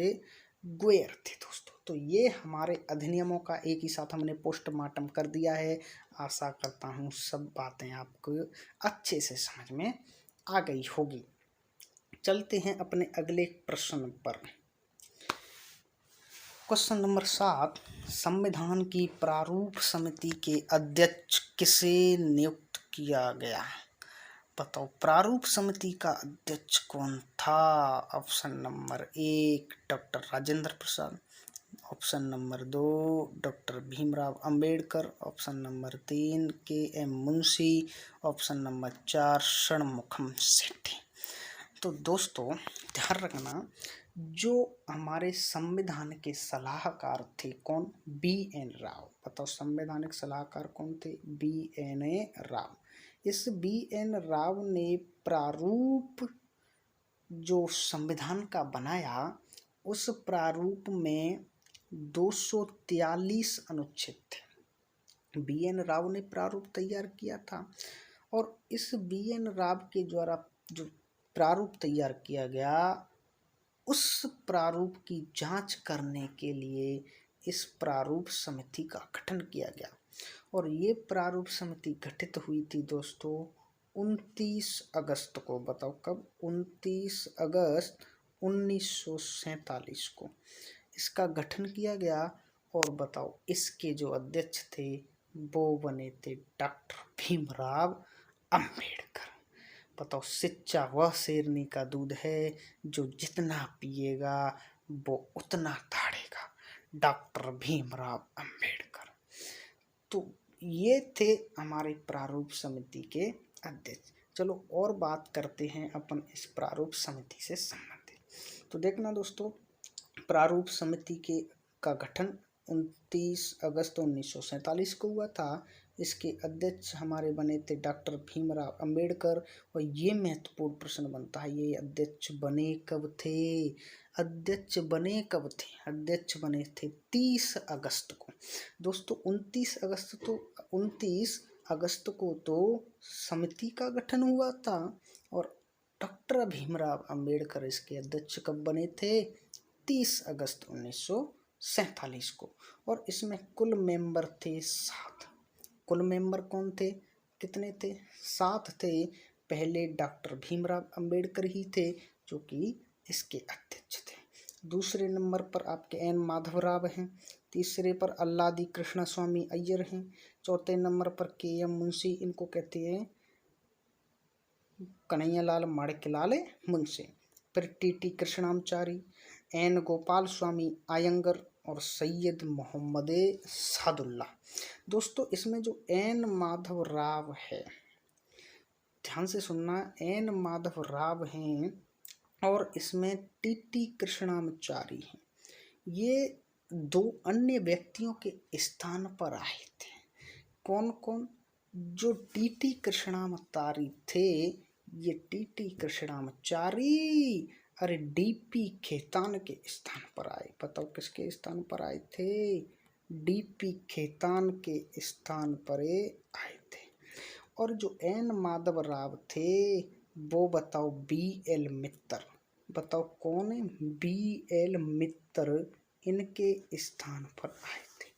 गुएर थे दोस्तों। तो ये हमारे अधिनियमों का एक ही साथ हमने पोस्टमार्टम कर दिया है। आशा करता हूँ सब बातें आपको अच्छे से समझ में आ गई होगी। चलते हैं अपने अगले प्रश्न पर। क्वेश्चन नंबर 7, संविधान की प्रारूप समिति के अध्यक्ष किसे नियुक्त किया गया। बताओ प्रारूप समिति का अध्यक्ष कौन था। Option number 1 doctor Rajendra Prasad, option number 2 doctor Bhimrao Ambedkar, option number 3 K M. Munshi, option number 4 Shanmukham Sethi. तो दोस्तों ध्यान रखना, जो हमारे संविधान के सलाहकार थे कौन, बी.एन. राव। बताओ संवैधानिक सलाहकार कौन थे, बी.एन. राव। इस बी.एन. राव ने प्रारूप जो संविधान का बनाया, उस प्रारूप में 243 अनुच्छेद थे। बी.एन. राव ने प्रारूप तैयार किया था, और इस बी.एन. राव के द्वारा जो प्रारूप तैयार किया गया, उस प्रारूप की जांच करने के लिए इस प्रारूप समिति का गठन किया गया। और ये प्रारूप समिति गठित हुई थी दोस्तों 29 अगस्त को। बताओ कब, 29 अगस्त 1947 को इसका गठन किया गया। और बताओ इसके जो अध्यक्ष थे वो बने थे डॉक्टर भीमराव अंबेडकर। बताओ शिक्षा वह शेरनी का दूध है जो जितना पिएगा वो उतना ताड़ेगा, डॉक्टर भीमराव अंबेडकर। तो ये थे हमारे प्रारूप समिति के अध्यक्ष। चलो और बात करते हैं अपन इस प्रारूप समिति से संबंधित। तो देखना दोस्तों, प्रारूप समिति का गठन 29 अगस्त 1947 को हुआ था। इसके अध्यक्ष हमारे बने थे डॉक्टर भीमराव अंबेडकर। और ये महत्वपूर्ण प्रश्न बनता है, ये अध्यक्ष बने कब थे? अध्यक्ष बने कब थे? अध्यक्ष बने थे 30 अगस्त को। दोस्तों 29 अगस्त को तो समिति का गठन हुआ था और डॉक्टर भीमराव अंबेडकर इसके अध्यक्ष कब बने थे? 30 अगस्त 1947 को। और इसमें कुल मेंबर थे 7। कुल मेंबर कौन थे? कितने थे? 7 थे। पहले डॉक्टर भीमराव अंबेडकर ही थे जो कि इसके अध्यक्ष थे। दूसरे नंबर पर आपके एन माधव राव हैं। तीसरे पर अल्लादी कृष्ण स्वामी अय्यर हैं। चौथे नंबर पर के.एम. मुंशी, इनको कहते हैं कन्हैयालाल माणिक्यलाल मुंशी। फिर टी.टी. कृष्णामचारी, एन गोपाल स्वामी आयंगर और सैयद मोहम्मद सादुल्ला। दोस्तों इसमें जो एन माधव राव है, ध्यान से सुनना, एन माधव राव हैं और इसमें टी.टी. कृष्णामचारी हैं। ये दो अन्य व्यक्तियों के स्थान पर आए थे। कौन कौन? जो टी.टी. कृष्णामचारी थे, ये टी.टी. कृष्णामचारी अरे डी.पी. खेतान के स्थान पर आए। बताओ किसके स्थान पर आए थे? डी.पी. खेतान के स्थान पर आए थे। और जो एन माधव राव थे वो बताओ बी.एल. मित्तर। बताओ कौन है? बी.एल. मित्तर इनके स्थान पर आए थे।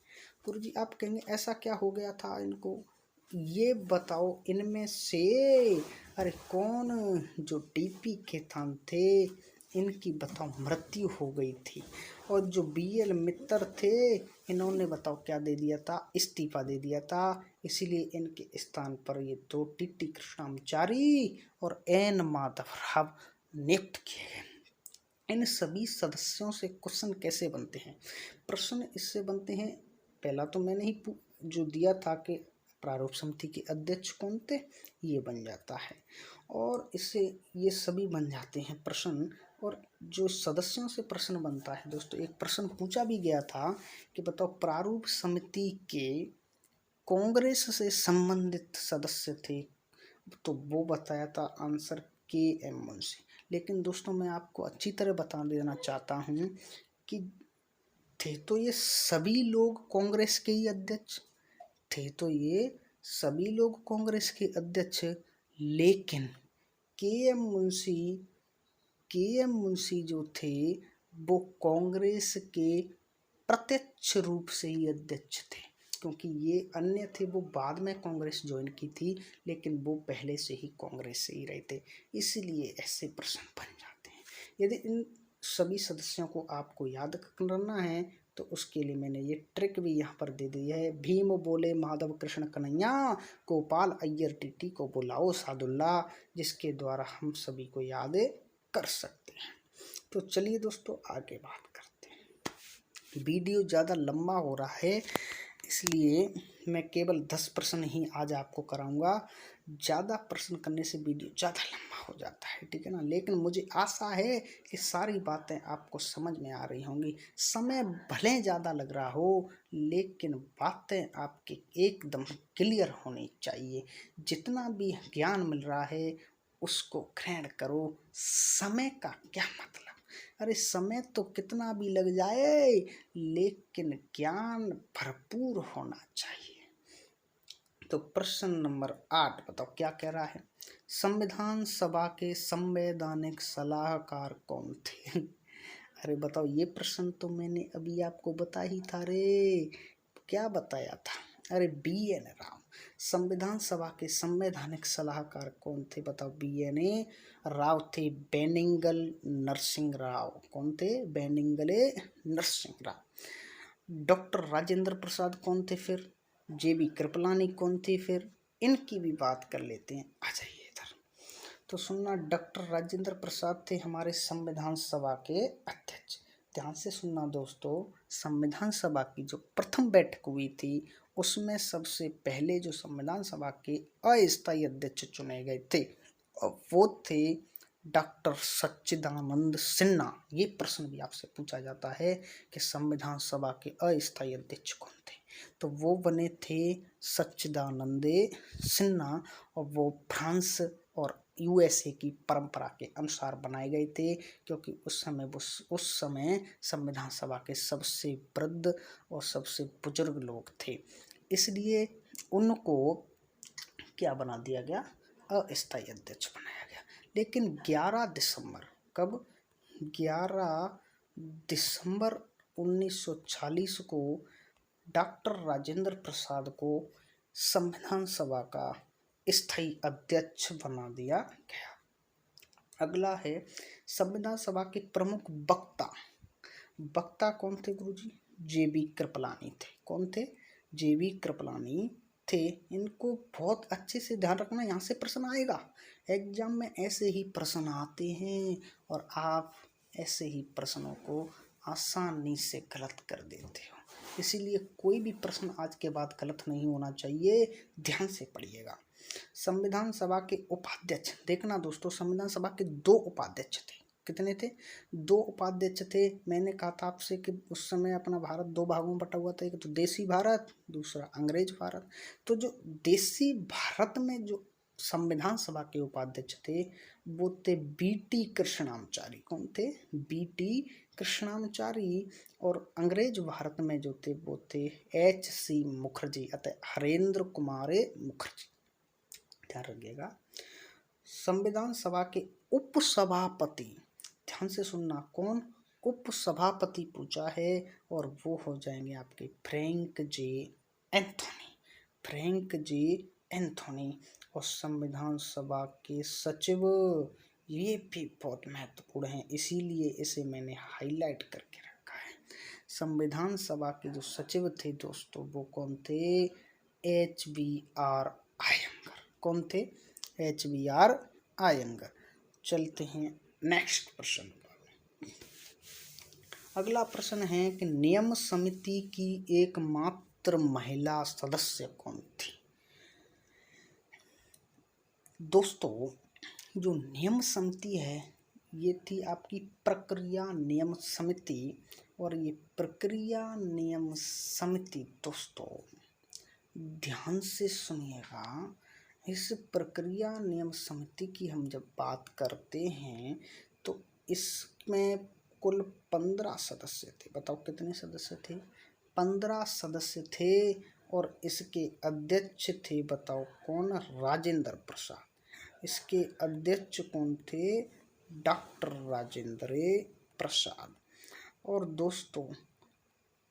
गुरुजी आप कहेंगे ऐसा क्या हो गया था इनको? ये बताओ इनमें से अरे कौन? जो डी.पी. खेतान थे इनकी बताओ मृत्यु हो गई थी। और जो बी.एल. मित्तर थे इन्होंने बताओ क्या दे दिया था? इस्तीफा दे दिया था। इसीलिए इनके स्थान पर ये दो टी.टी. कृष्णामचारी और एन माधव राव नियुक्त किए गए। इन सभी सदस्यों से क्वेश्चन कैसे बनते हैं? प्रश्न इससे बनते हैं, पहला तो मैंने ही जो दिया था कि प्रारूप समिति के अध्यक्ष कौन थे, ये बन जाता है और इससे ये सभी बन जाते हैं प्रश्न। और जो सदस्यों से प्रश्न बनता है दोस्तों, एक प्रश्न पूछा भी गया था कि बताओ प्रारूप समिति के कांग्रेस से संबंधित सदस्य थे, तो वो बताया था आंसर के.एम. मुंशी। लेकिन दोस्तों मैं आपको अच्छी तरह बता देना चाहता हूँ कि थे तो ये सभी लोग कांग्रेस के ही अध्यक्ष थे, तो ये सभी लोग कांग्रेस के अध्यक्ष, लेकिन के.एम. मुंशी जो थे वो कांग्रेस के प्रत्यक्ष रूप से ही अध्यक्ष थे, क्योंकि ये अन्य थे वो बाद में कांग्रेस ज्वाइन की थी, लेकिन वो पहले से ही कांग्रेस से ही रहे थे। इसलिए ऐसे प्रश्न बन जाते हैं। यदि इन सभी सदस्यों को आपको याद करना है तो उसके लिए मैंने ये ट्रिक भी यहाँ पर दे दी है। भीम बोले माधव कृष्ण कन्हैया, गोपाल अय्यर टी.टी. को बुलाओ सादुल्ला, जिसके द्वारा हम सभी को याद कर सकते हैं। तो चलिए दोस्तों आगे बात करते हैं। वीडियो ज़्यादा लंबा हो रहा है इसलिए मैं केवल 10 प्रश्न ही आज आपको कराऊंगा। ज़्यादा प्रश्न करने से वीडियो ज़्यादा लंबा हो जाता है, ठीक है ना। लेकिन मुझे आशा है कि सारी बातें आपको समझ में आ रही होंगी। समय भले ज़्यादा लग रहा हो लेकिन बातें आपकी एकदम क्लियर होनी चाहिए। जितना भी ज्ञान मिल रहा है उसको ग्रहण करो। समय का क्या मतलब? अरे समय तो कितना भी लग जाए लेकिन ज्ञान भरपूर होना चाहिए। तो प्रश्न नंबर 8 बताओ क्या कह रहा है? संविधान सभा के संवैधानिक सलाहकार कौन थे? अरे बताओ, ये प्रश्न तो मैंने अभी आपको बता ही था रे। क्या बताया था? अरे बी.एन. राव। संविधान सभा के संवैधानिक सलाहकार कौन थे? बताओ। बी.एन. राव थे। बेनिंगल नरसिंह राव। कौन थे? बेनिंगले नरसिंह राव। डॉक्टर राजेंद्र प्रसाद कौन थे? फिर जे.बी. कृपलानी कौन थे? फिर इनकी भी बात कर लेते हैं। आ जाइए इधर तो सुनना। डॉक्टर राजेंद्र प्रसाद थे हमारे संविधान सभा के अध्यक्ष। ध्यान से सुनना दोस्तों, संविधान सभा की जो प्रथम बैठक हुई थी उसमें सबसे पहले जो संविधान सभा के अस्थायी अध्यक्ष चुने गए थे और वो थे डॉक्टर सच्चिदानंद सिन्हा। ये प्रश्न भी आपसे पूछा जाता है कि संविधान सभा के अस्थायी अध्यक्ष कौन थे। तो वो बने थे सच्चिदानंद सिन्हा, और वो फ्रांस और यूएसए की परंपरा के अनुसार बनाए गए थे, क्योंकि उस समय संविधान सभा के सबसे वृद्ध और सबसे बुजुर्ग लोग थे, इसलिए उनको क्या बना दिया गया, अस्थायी अध्यक्ष बनाया गया। लेकिन 11 दिसंबर, कब, 11 दिसंबर 1940 को डॉक्टर राजेंद्र प्रसाद को संविधान सभा का स्थायी अध्यक्ष बना दिया गया। अगला है संविधान सभा के प्रमुख वक्ता। वक्ता कौन थे गुरुजी? जेबी कृपलानी थे। कौन थे? जेबी कृपलानी थे। इनको बहुत अच्छे से ध्यान रखना, यहाँ से प्रश्न आएगा एग्जाम में, ऐसे ही प्रश्न आते हैं और आप ऐसे ही प्रश्नों को आसानी से गलत कर देते हो, इसीलिए कोई भी प्रश्न आज के बाद गलत नहीं होना चाहिए, ध्यान से पढ़िएगा। संविधान सभा के उपाध्यक्ष, देखना दोस्तों, संविधान सभा के 2 उपाध्यक्ष थे। कितने थे? 2 उपाध्यक्ष थे। मैंने कहा था आपसे कि उस समय अपना भारत 2 भागों में बटा हुआ था, एक तो देसी भारत, दूसरा अंग्रेज भारत। तो जो देसी भारत में जो संविधान सभा के उपाध्यक्ष थे वो थे बीटी कृष्णामाचारी। कौन थे? बीटी कृष्णामाचारी। और अंग्रेज भारत में जो थे वो थे एच.सी. मुखर्जी, अतः हरेंद्र कुमार मुखर्जी। ध्यान रखिएगा। संविधान सभा के उपसभापति, ध्यान से सुनना, कौन? उपसभापति पूछा है, और वो हो जाएंगे आपके फ्रैंक जे एंथोनी। फ्रैंक जे एंथोनी। और संविधान सभा के सचिव, ये भी बहुत महत्वपूर्ण है, इसीलिए इसे मैंने हाईलाइट करके रखा है। संविधान सभा के जो सचिव थे दोस्तों वो कौन थे? एच.बी.आर. आयंगर। कौन थे? एच.बी.आर. आयंगर। चलते हैं नेक्स्ट प्रश्न पर। अगला प्रश्न है कि नियम समिति की एकमात्र महिला सदस्य कौन थी? दोस्तों, जो नियम समिति है ये थी आपकी प्रक्रिया नियम समिति, और ये प्रक्रिया नियम समिति दोस्तों ध्यान से सुनिएगा, इस प्रक्रिया नियम समिति की हम जब बात करते हैं तो इसमें कुल 15 सदस्य थे। बताओ कितने सदस्य थे? 15 सदस्य थे। और इसके अध्यक्ष थे, बताओ कौन? राजेंद्र प्रसाद। इसके अध्यक्ष कौन थे? डॉक्टर राजेंद्र प्रसाद। और दोस्तों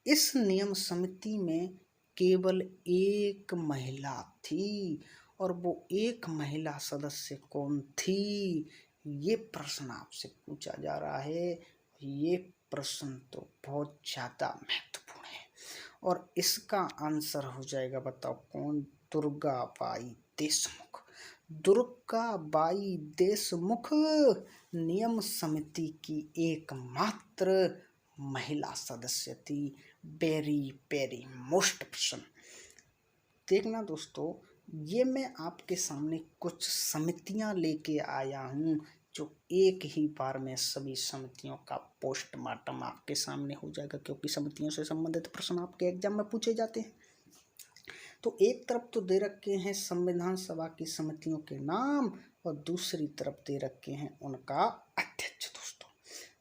इस नियम समिति में केवल एक महिला थी, और वो एक महिला सदस्य कौन थी, ये प्रश्न आपसे पूछा जा रहा है। ये प्रश्न तो बहुत ज़्यादा महत्वपूर्ण है, और इसका आंसर हो जाएगा, बताओ कौन? दुर्गाबाई देशमुख। दुर्गाबाई देशमुख नियम समिति की एकमात्र महिला सदस्य थी। वेरी वेरी मोस्ट प्रश्न। देखना दोस्तों, ये मैं आपके सामने कुछ समितियां लेके आया हूँ जो एक ही बार में सभी समितियों का पोस्टमार्टम आपके सामने हो जाएगा, क्योंकि समितियों से संबंधित प्रश्न आपके एग्जाम में पूछे जाते हैं। तो एक तरफ तो दे रखे हैं संविधान सभा की समितियों के नाम, और दूसरी तरफ दे रखे हैं उनका अध्यक्ष दोस्तों।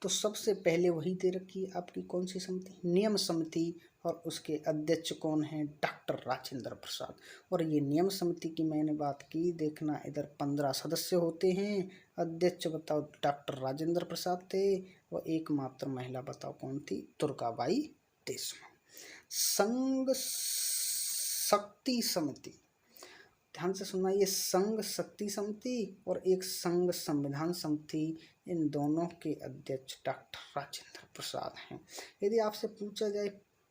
तो सबसे पहले वही दे रखी है आपकी कौन सी समिति? नियम समिति, और उसके अध्यक्ष कौन हैं? डॉक्टर राजेंद्र प्रसाद। और ये नियम समिति की मैंने बात की, देखना इधर 15 सदस्य होते हैं, अध्यक्ष बताओ डॉक्टर राजेंद्र प्रसाद थे, और एकमात्र महिला बताओ कौन थी? दुर्गाबाई देशमुख। संघ शक्ति समिति, ध्यान से सुनना, ये संघ शक्ति समिति और एक संघ संविधान समिति, इन दोनों के अध्यक्ष डॉक्टर राजेंद्र प्रसाद हैं। यदि आपसे पूछा जाए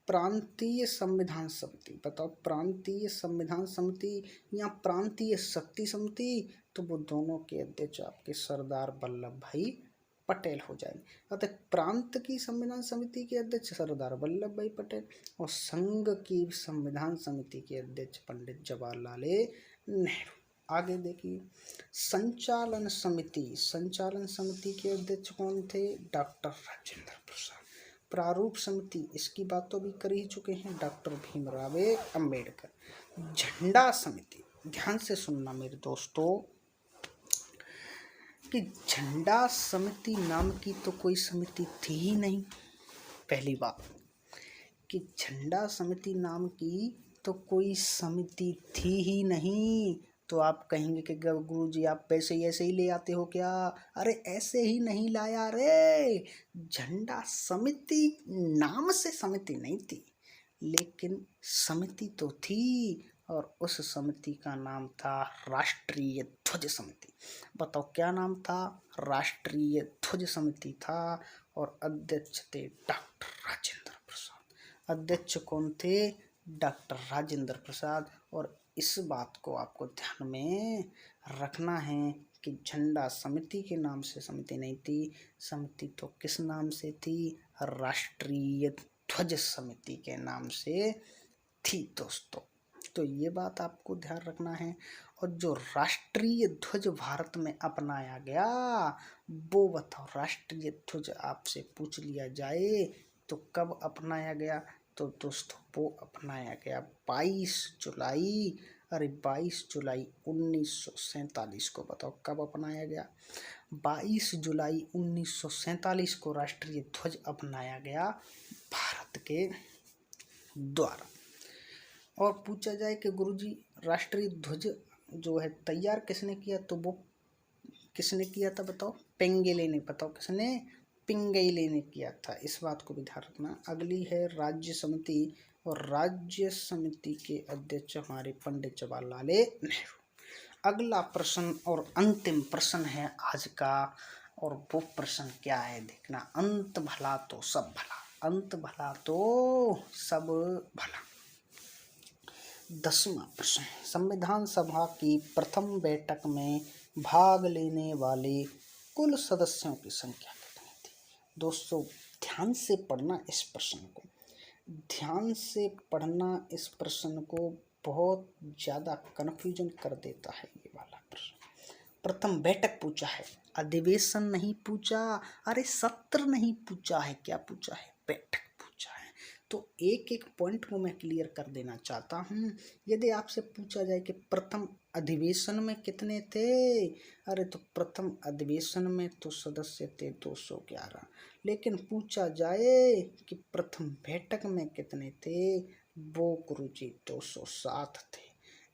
प्रांतीय संविधान समिति, बताओ प्रांतीय संविधान समिति या प्रांतीय शक्ति समिति, तो वो दोनों के अध्यक्ष आपके सरदार वल्लभ भाई पटेल हो जाएंगे। अतः प्रांत की संविधान समिति के अध्यक्ष सरदार वल्लभ भाई पटेल, और संघ की संविधान समिति के अध्यक्ष पंडित जवाहरलाल नेहरू। आगे देखिए संचालन समिति के अध्यक्ष कौन थे? डॉक्टर राजेंद्र प्रसाद। प्रारूप समिति, इसकी बात तो अभी कर ही चुके हैं, डॉक्टर भीमराव अंबेडकर। झंडा समिति, ध्यान से सुनना मेरे दोस्तों कि झंडा समिति नाम की तो कोई समिति थी ही नहीं। पहली बात कि झंडा समिति नाम की तो कोई समिति थी ही नहीं। तो आप कहेंगे कि गुरु जी आप पैसे ऐसे ही ले आते हो क्या? अरे ऐसे ही नहीं लाया रे। झंडा समिति नाम से समिति नहीं थी, लेकिन समिति तो थी, और उस समिति का नाम था राष्ट्रीय ध्वज समिति। बताओ क्या नाम था? राष्ट्रीय ध्वज समिति था, और अध्यक्ष थे डॉक्टर राजेंद्र प्रसाद। अध्यक्ष कौन थे? डॉक्टर राजेंद्र प्रसाद। और इस बात को आपको ध्यान में रखना है कि झंडा समिति के नाम से समिति नहीं थी, समिति तो किस नाम से थी? राष्ट्रीय ध्वज समिति के नाम से थी दोस्तों। तो ये बात आपको ध्यान रखना है। और जो राष्ट्रीय ध्वज भारत में अपनाया गया, वो बताओ राष्ट्रीय ध्वज आपसे पूछ लिया जाए तो कब अपनाया गया? तो दोस्तों वो अपनाया गया 22 जुलाई, अरे 22 जुलाई 1947 को। बताओ कब अपनाया गया? 22 जुलाई 1947 को राष्ट्रीय ध्वज अपनाया गया भारत के द्वारा। और पूछा जाए कि गुरुजी राष्ट्रीय ध्वज जो है तैयार किसने किया, तो वो किसने किया था? बताओ पिंगले ने। बताओ किसने? पिंगले ने किया था। इस बात को भी ध्यान रखना। अगली है राज्य समिति, और राज्य समिति के अध्यक्ष हमारे पंडित जवाहरलाल नेहरू। अगला प्रश्न और अंतिम प्रश्न है आज का, और वो प्रश्न क्या है देखना। अंत भला तो सब भला, अंत भला तो सब भला। 10वां प्रश्न, संविधान सभा की प्रथम बैठक में भाग लेने वाले कुल सदस्यों की संख्या कितनी थी? दोस्तों ध्यान से पढ़ना इस प्रश्न को, ध्यान से पढ़ना इस प्रश्न को, बहुत ज़्यादा कन्फ्यूजन कर देता है ये वाला प्रश्न। प्रथम बैठक पूछा है, अधिवेशन नहीं पूछा, अरे सत्र नहीं पूछा है, क्या पूछा है? बैठक पूछा है। तो एक एक पॉइंट को मैं क्लियर कर देना चाहता हूँ। यदि आपसे पूछा जाए कि प्रथम अधिवेशन में कितने थे, अरे तो प्रथम अधिवेशन में तो सदस्य थे 211, लेकिन पूछा जाए कि प्रथम बैठक में कितने थे, वो गुरुजी 207 थे।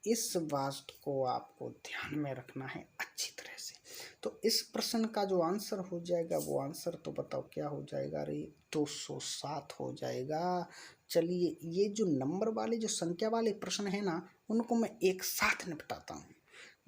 इस बात को आपको ध्यान में रखना है अच्छी तरह से। तो इस प्रश्न का जो आंसर हो जाएगा, वो आंसर तो बताओ क्या हो जाएगा? अरे 207 हो जाएगा। चलिए ये जो नंबर वाले, जो संख्या वाले प्रश्न है ना, उनको मैं एक साथ निपटाता हूँ।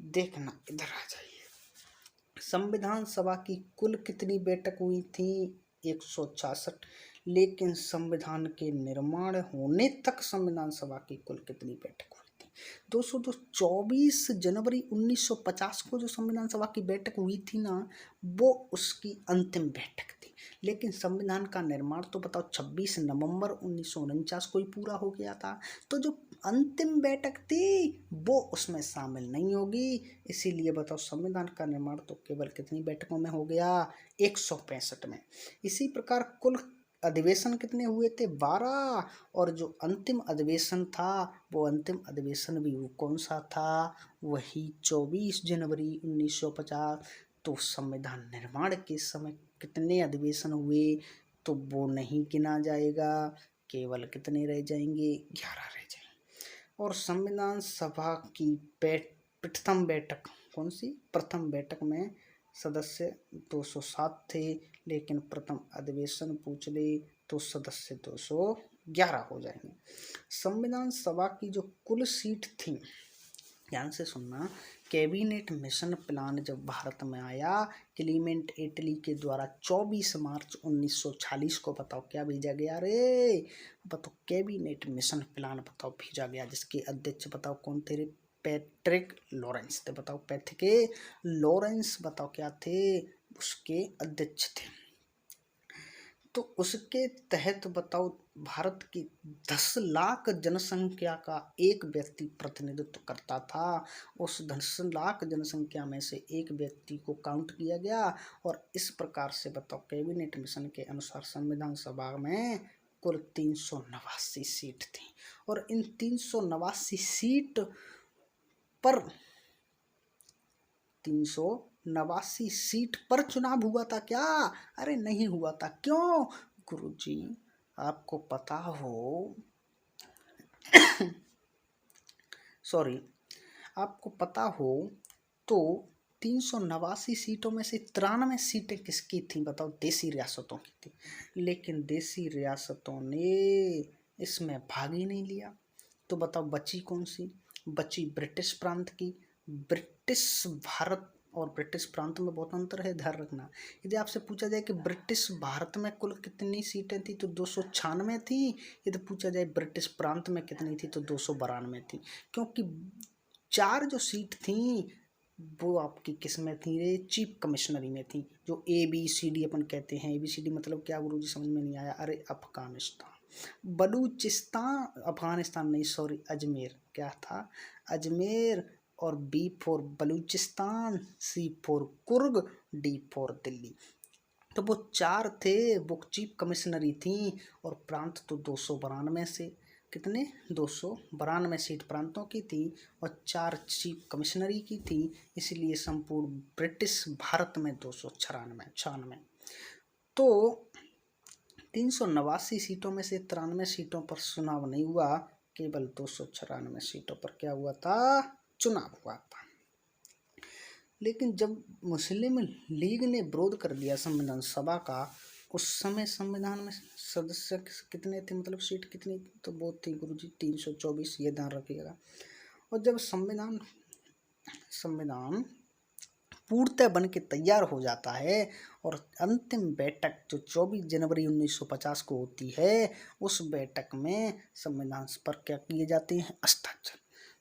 देखना, इधर आ जाइए। संविधान सभा की कुल कितनी बैठक हुई थी? 166। लेकिन संविधान के निर्माण होने तक संविधान सभा की कुल कितनी बैठक हुई थी? 24 जनवरी 1950 को जो संविधान सभा की बैठक हुई थी ना, वो उसकी अंतिम बैठक थी। लेकिन संविधान का निर्माण तो बताओ 26 नवंबर 1949 को ही पूरा हो गया था। तो जो अंतिम बैठक थी वो उसमें शामिल नहीं होगी। इसीलिए बताओ संविधान का निर्माण तो केवल कितनी बैठकों में हो गया? 165 में। इसी प्रकार कुल अधिवेशन कितने हुए थे? 12। और जो अंतिम अधिवेशन था, वो अंतिम अधिवेशन भी वो कौन सा था? वही 24 जनवरी 1950। तो संविधान निर्माण के समय कितने अधिवेशन हुए, तो वो नहीं गिना जाएगा। केवल कितने रह जाएंगे? 11 रह जाएंगे। और संविधान सभा की प्रथम बैठक कौन सी? प्रथम बैठक में सदस्य 207 थे, लेकिन प्रथम अधिवेशन पूछ ले तो सदस्य 211 हो जाएंगे। संविधान सभा की जो कुल सीट थी, ध्यान से सुनना, कैबिनेट मिशन प्लान जब भारत में आया क्लीमेंट एटली के द्वारा 24 मार्च 1946 को, बताओ क्या भेजा गया रे? बताओ कैबिनेट मिशन प्लान बताओ भेजा गया, जिसके अध्यक्ष बताओ कौन थे रे? पैट्रिक लॉरेंस थे। बताओ पैट्रिक लॉरेंस बताओ क्या थे? उसके अध्यक्ष थे। तो उसके तहत बताओ भारत की 10 लाख जनसंख्या का एक व्यक्ति प्रतिनिधित्व करता था। उस 10 लाख जनसंख्या में से एक व्यक्ति को काउंट किया गया और इस प्रकार से बताओ कैबिनेट मिशन के अनुसार संविधान सभा में कुल 389 सीट थी और इन 389 सीट पर 389 सीट पर चुनाव हुआ था क्या? अरे नहीं हुआ था। क्यों गुरुजी? आपको पता हो सॉरी, आपको पता हो तो 389 सीटों में से 93 सीटें किसकी थी बताओ? देसी रियासतों की थी। लेकिन देसी रियासतों ने इसमें भाग ही नहीं लिया। तो बताओ बची कौन सी? बची ब्रिटिश प्रांत की। ब्रिटिश भारत और ब्रिटिश प्रांत में बहुत अंतर है, ध्यान रखना। यदि आपसे पूछा जाए कि ब्रिटिश भारत में कुल कितनी सीटें थी तो 296 थी। यदि पूछा जाए ब्रिटिश प्रांत में कितनी थी तो 292 थी। क्योंकि 4 जो सीट थी वो आपकी किस में थी रे? चीफ कमिश्नरी में थी, जो ABCD अपन कहते हैं। ABCD मतलब क्या गुरुजी? समझ में नहीं आया। अरे अफगानिस्तान, बलूचिस्तान, अफगानिस्तान नहीं सॉरी, अजमेर। क्या था? अजमेर। और B for Balochistan, C for Coorg, D for Delhi. तो वो 4 थे, वो चीफ कमिश्नरी थी। और प्रांत तो 292 से, कितने? 292 सीट प्रांतों की थी और 4 चीफ कमिश्नरी की थी। इसलिए संपूर्ण ब्रिटिश भारत में 296। तो 389 सीटों में से 93 सीटों पर चुनाव नहीं हुआ, केवल 296 सीटों पर क्या हुआ था? चुनाव हुआ था। लेकिन जब मुस्लिम लीग ने विरोध कर दिया संविधान सभा का, उस समय संविधान में सदस्य कितने थे, मतलब सीट कितनी? तो वो थी गुरुजी 324, ये ध्यान रखिएगा। और जब संविधान पूर्णतः बन के तैयार हो जाता है और अंतिम बैठक जो 24 जनवरी 1950 को होती है, उस बैठक में संविधान पर क्या किए जाते हैं? हस्ताक्षर।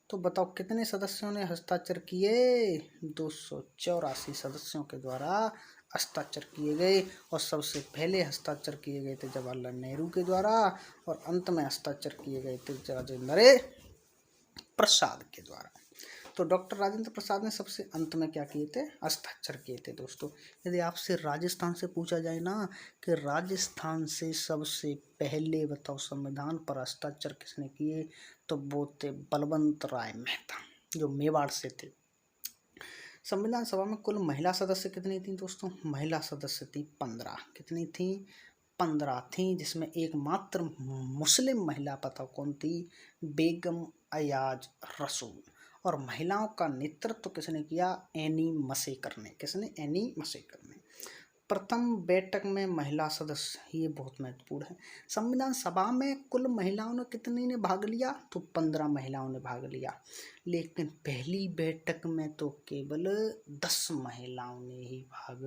तो बताओ कितने सदस्यों ने हस्ताक्षर किए? 284 सदस्यों के द्वारा हस्ताक्षर किए गए। और सबसे पहले हस्ताक्षर किए गए थे जवाहरलाल नेहरू के द्वारा और अंत में हस्ताक्षर किए गए थे राजेंद्र प्रसाद के द्वारा। तो डॉक्टर राजेंद्र प्रसाद ने सबसे अंत में क्या किए थे? हस्ताक्षर किए थे। दोस्तों यदि आपसे राजस्थान से पूछा जाए ना कि राजस्थान से सबसे पहले बताओ संविधान पर हस्ताक्षर किसने किए, तो वो थे बलवंत राय मेहता, जो मेवाड़ से थे। संविधान सभा में कुल महिला सदस्य कितनी थी दोस्तों? महिला सदस्य थी 15। कितनी थी? 15 थी, जिसमें एकमात्र मुस्लिम महिला पता कौन थी? बेगम अयाज रसूल। और महिलाओं का नेतृत्व किसने किया? एनी मसेकर ने। किसने? एनी मसेकर ने। प्रथम बैठक में महिला सदस्य, ये बहुत महत्वपूर्ण है। संविधान सभा में कुल महिलाओं ने कितनी ने भाग लिया? तो 15 महिलाओं ने भाग लिया। लेकिन पहली बैठक में तो केवल 10 महिलाओं ने ही भाग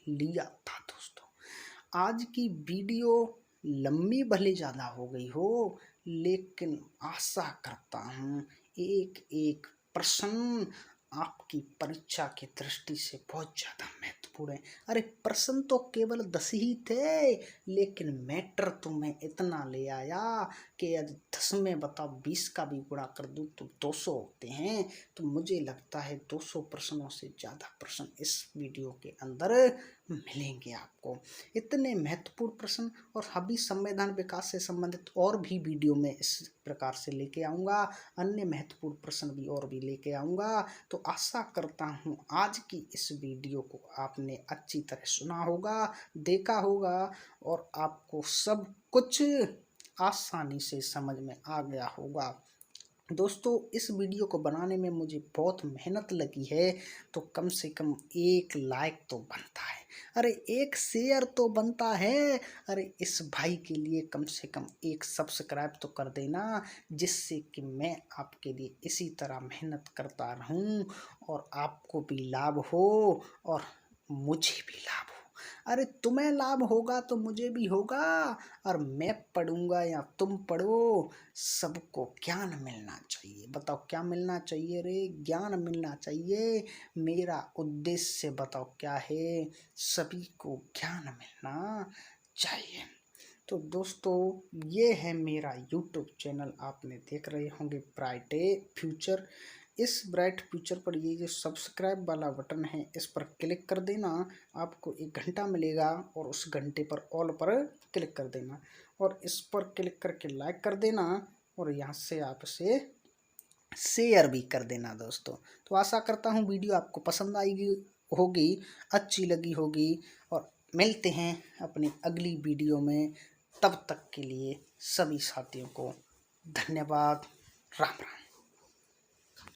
लिया था। दोस्तों आज की वीडियो लंबी भले ज़्यादा हो गई हो, लेकिन आशा करता हूँ एक एक प्रश्न आपकी परीक्षा की दृष्टि से बहुत ज़्यादा महत्वपूर्ण है। अरे प्रश्न तो केवल 10 ही थे, लेकिन मैटर तो मैं इतना ले आया कि यदि 10 में बताओ 20 का भी गुणा कर दूँ तो 200 होते हैं। तो मुझे लगता है 200 प्रश्नों से ज़्यादा प्रश्न इस वीडियो के अंदर मिलेंगे आपको। इतने महत्वपूर्ण प्रश्न और अभी संविधान विकास से संबंधित और भी वीडियो में इस प्रकार से लेके आऊँगा, अन्य महत्वपूर्ण प्रश्न भी और भी लेके आऊँगा। तो आशा करता हूँ आज की इस वीडियो को आपने अच्छी तरह सुना होगा, देखा होगा और आपको सब कुछ आसानी से समझ में आ गया होगा। दोस्तों इस वीडियो को बनाने में मुझे बहुत मेहनत लगी है, तो कम से कम एक लाइक तो बनता है, अरे एक शेयर तो बनता है, अरे इस भाई के लिए कम से कम एक सब्सक्राइब तो कर देना, जिससे कि मैं आपके लिए इसी तरह मेहनत करता रहूं और आपको भी लाभ हो और मुझे भी लाभ हो। अरे तुम्हें लाभ होगा तो मुझे भी होगा, और मैं पढ़ूंगा या तुम पढ़ो, सबको ज्ञान मिलना चाहिए। बताओ क्या मिलना चाहिए रे? ज्ञान मिलना चाहिए। मेरा उद्देश्य बताओ क्या है? सभी को ज्ञान मिलना चाहिए। तो दोस्तों ये है मेरा यूट्यूब चैनल, आपने देख रहे होंगे ब्राइट फ्यूचर। इस ब्राइट फ्यूचर पर ये जो सब्सक्राइब वाला बटन है इस पर क्लिक कर देना, आपको 1 घंटा मिलेगा और उस घंटे पर ऑल पर क्लिक कर देना और इस पर क्लिक करके लाइक कर देना और यहाँ से आप इसे शेयर भी कर देना दोस्तों। तो आशा करता हूँ वीडियो आपको पसंद आएगी होगी, अच्छी लगी होगी और मिलते हैं अपनी अगली वीडियो में। तब तक के लिए सभी साथियों को धन्यवाद। राम राम।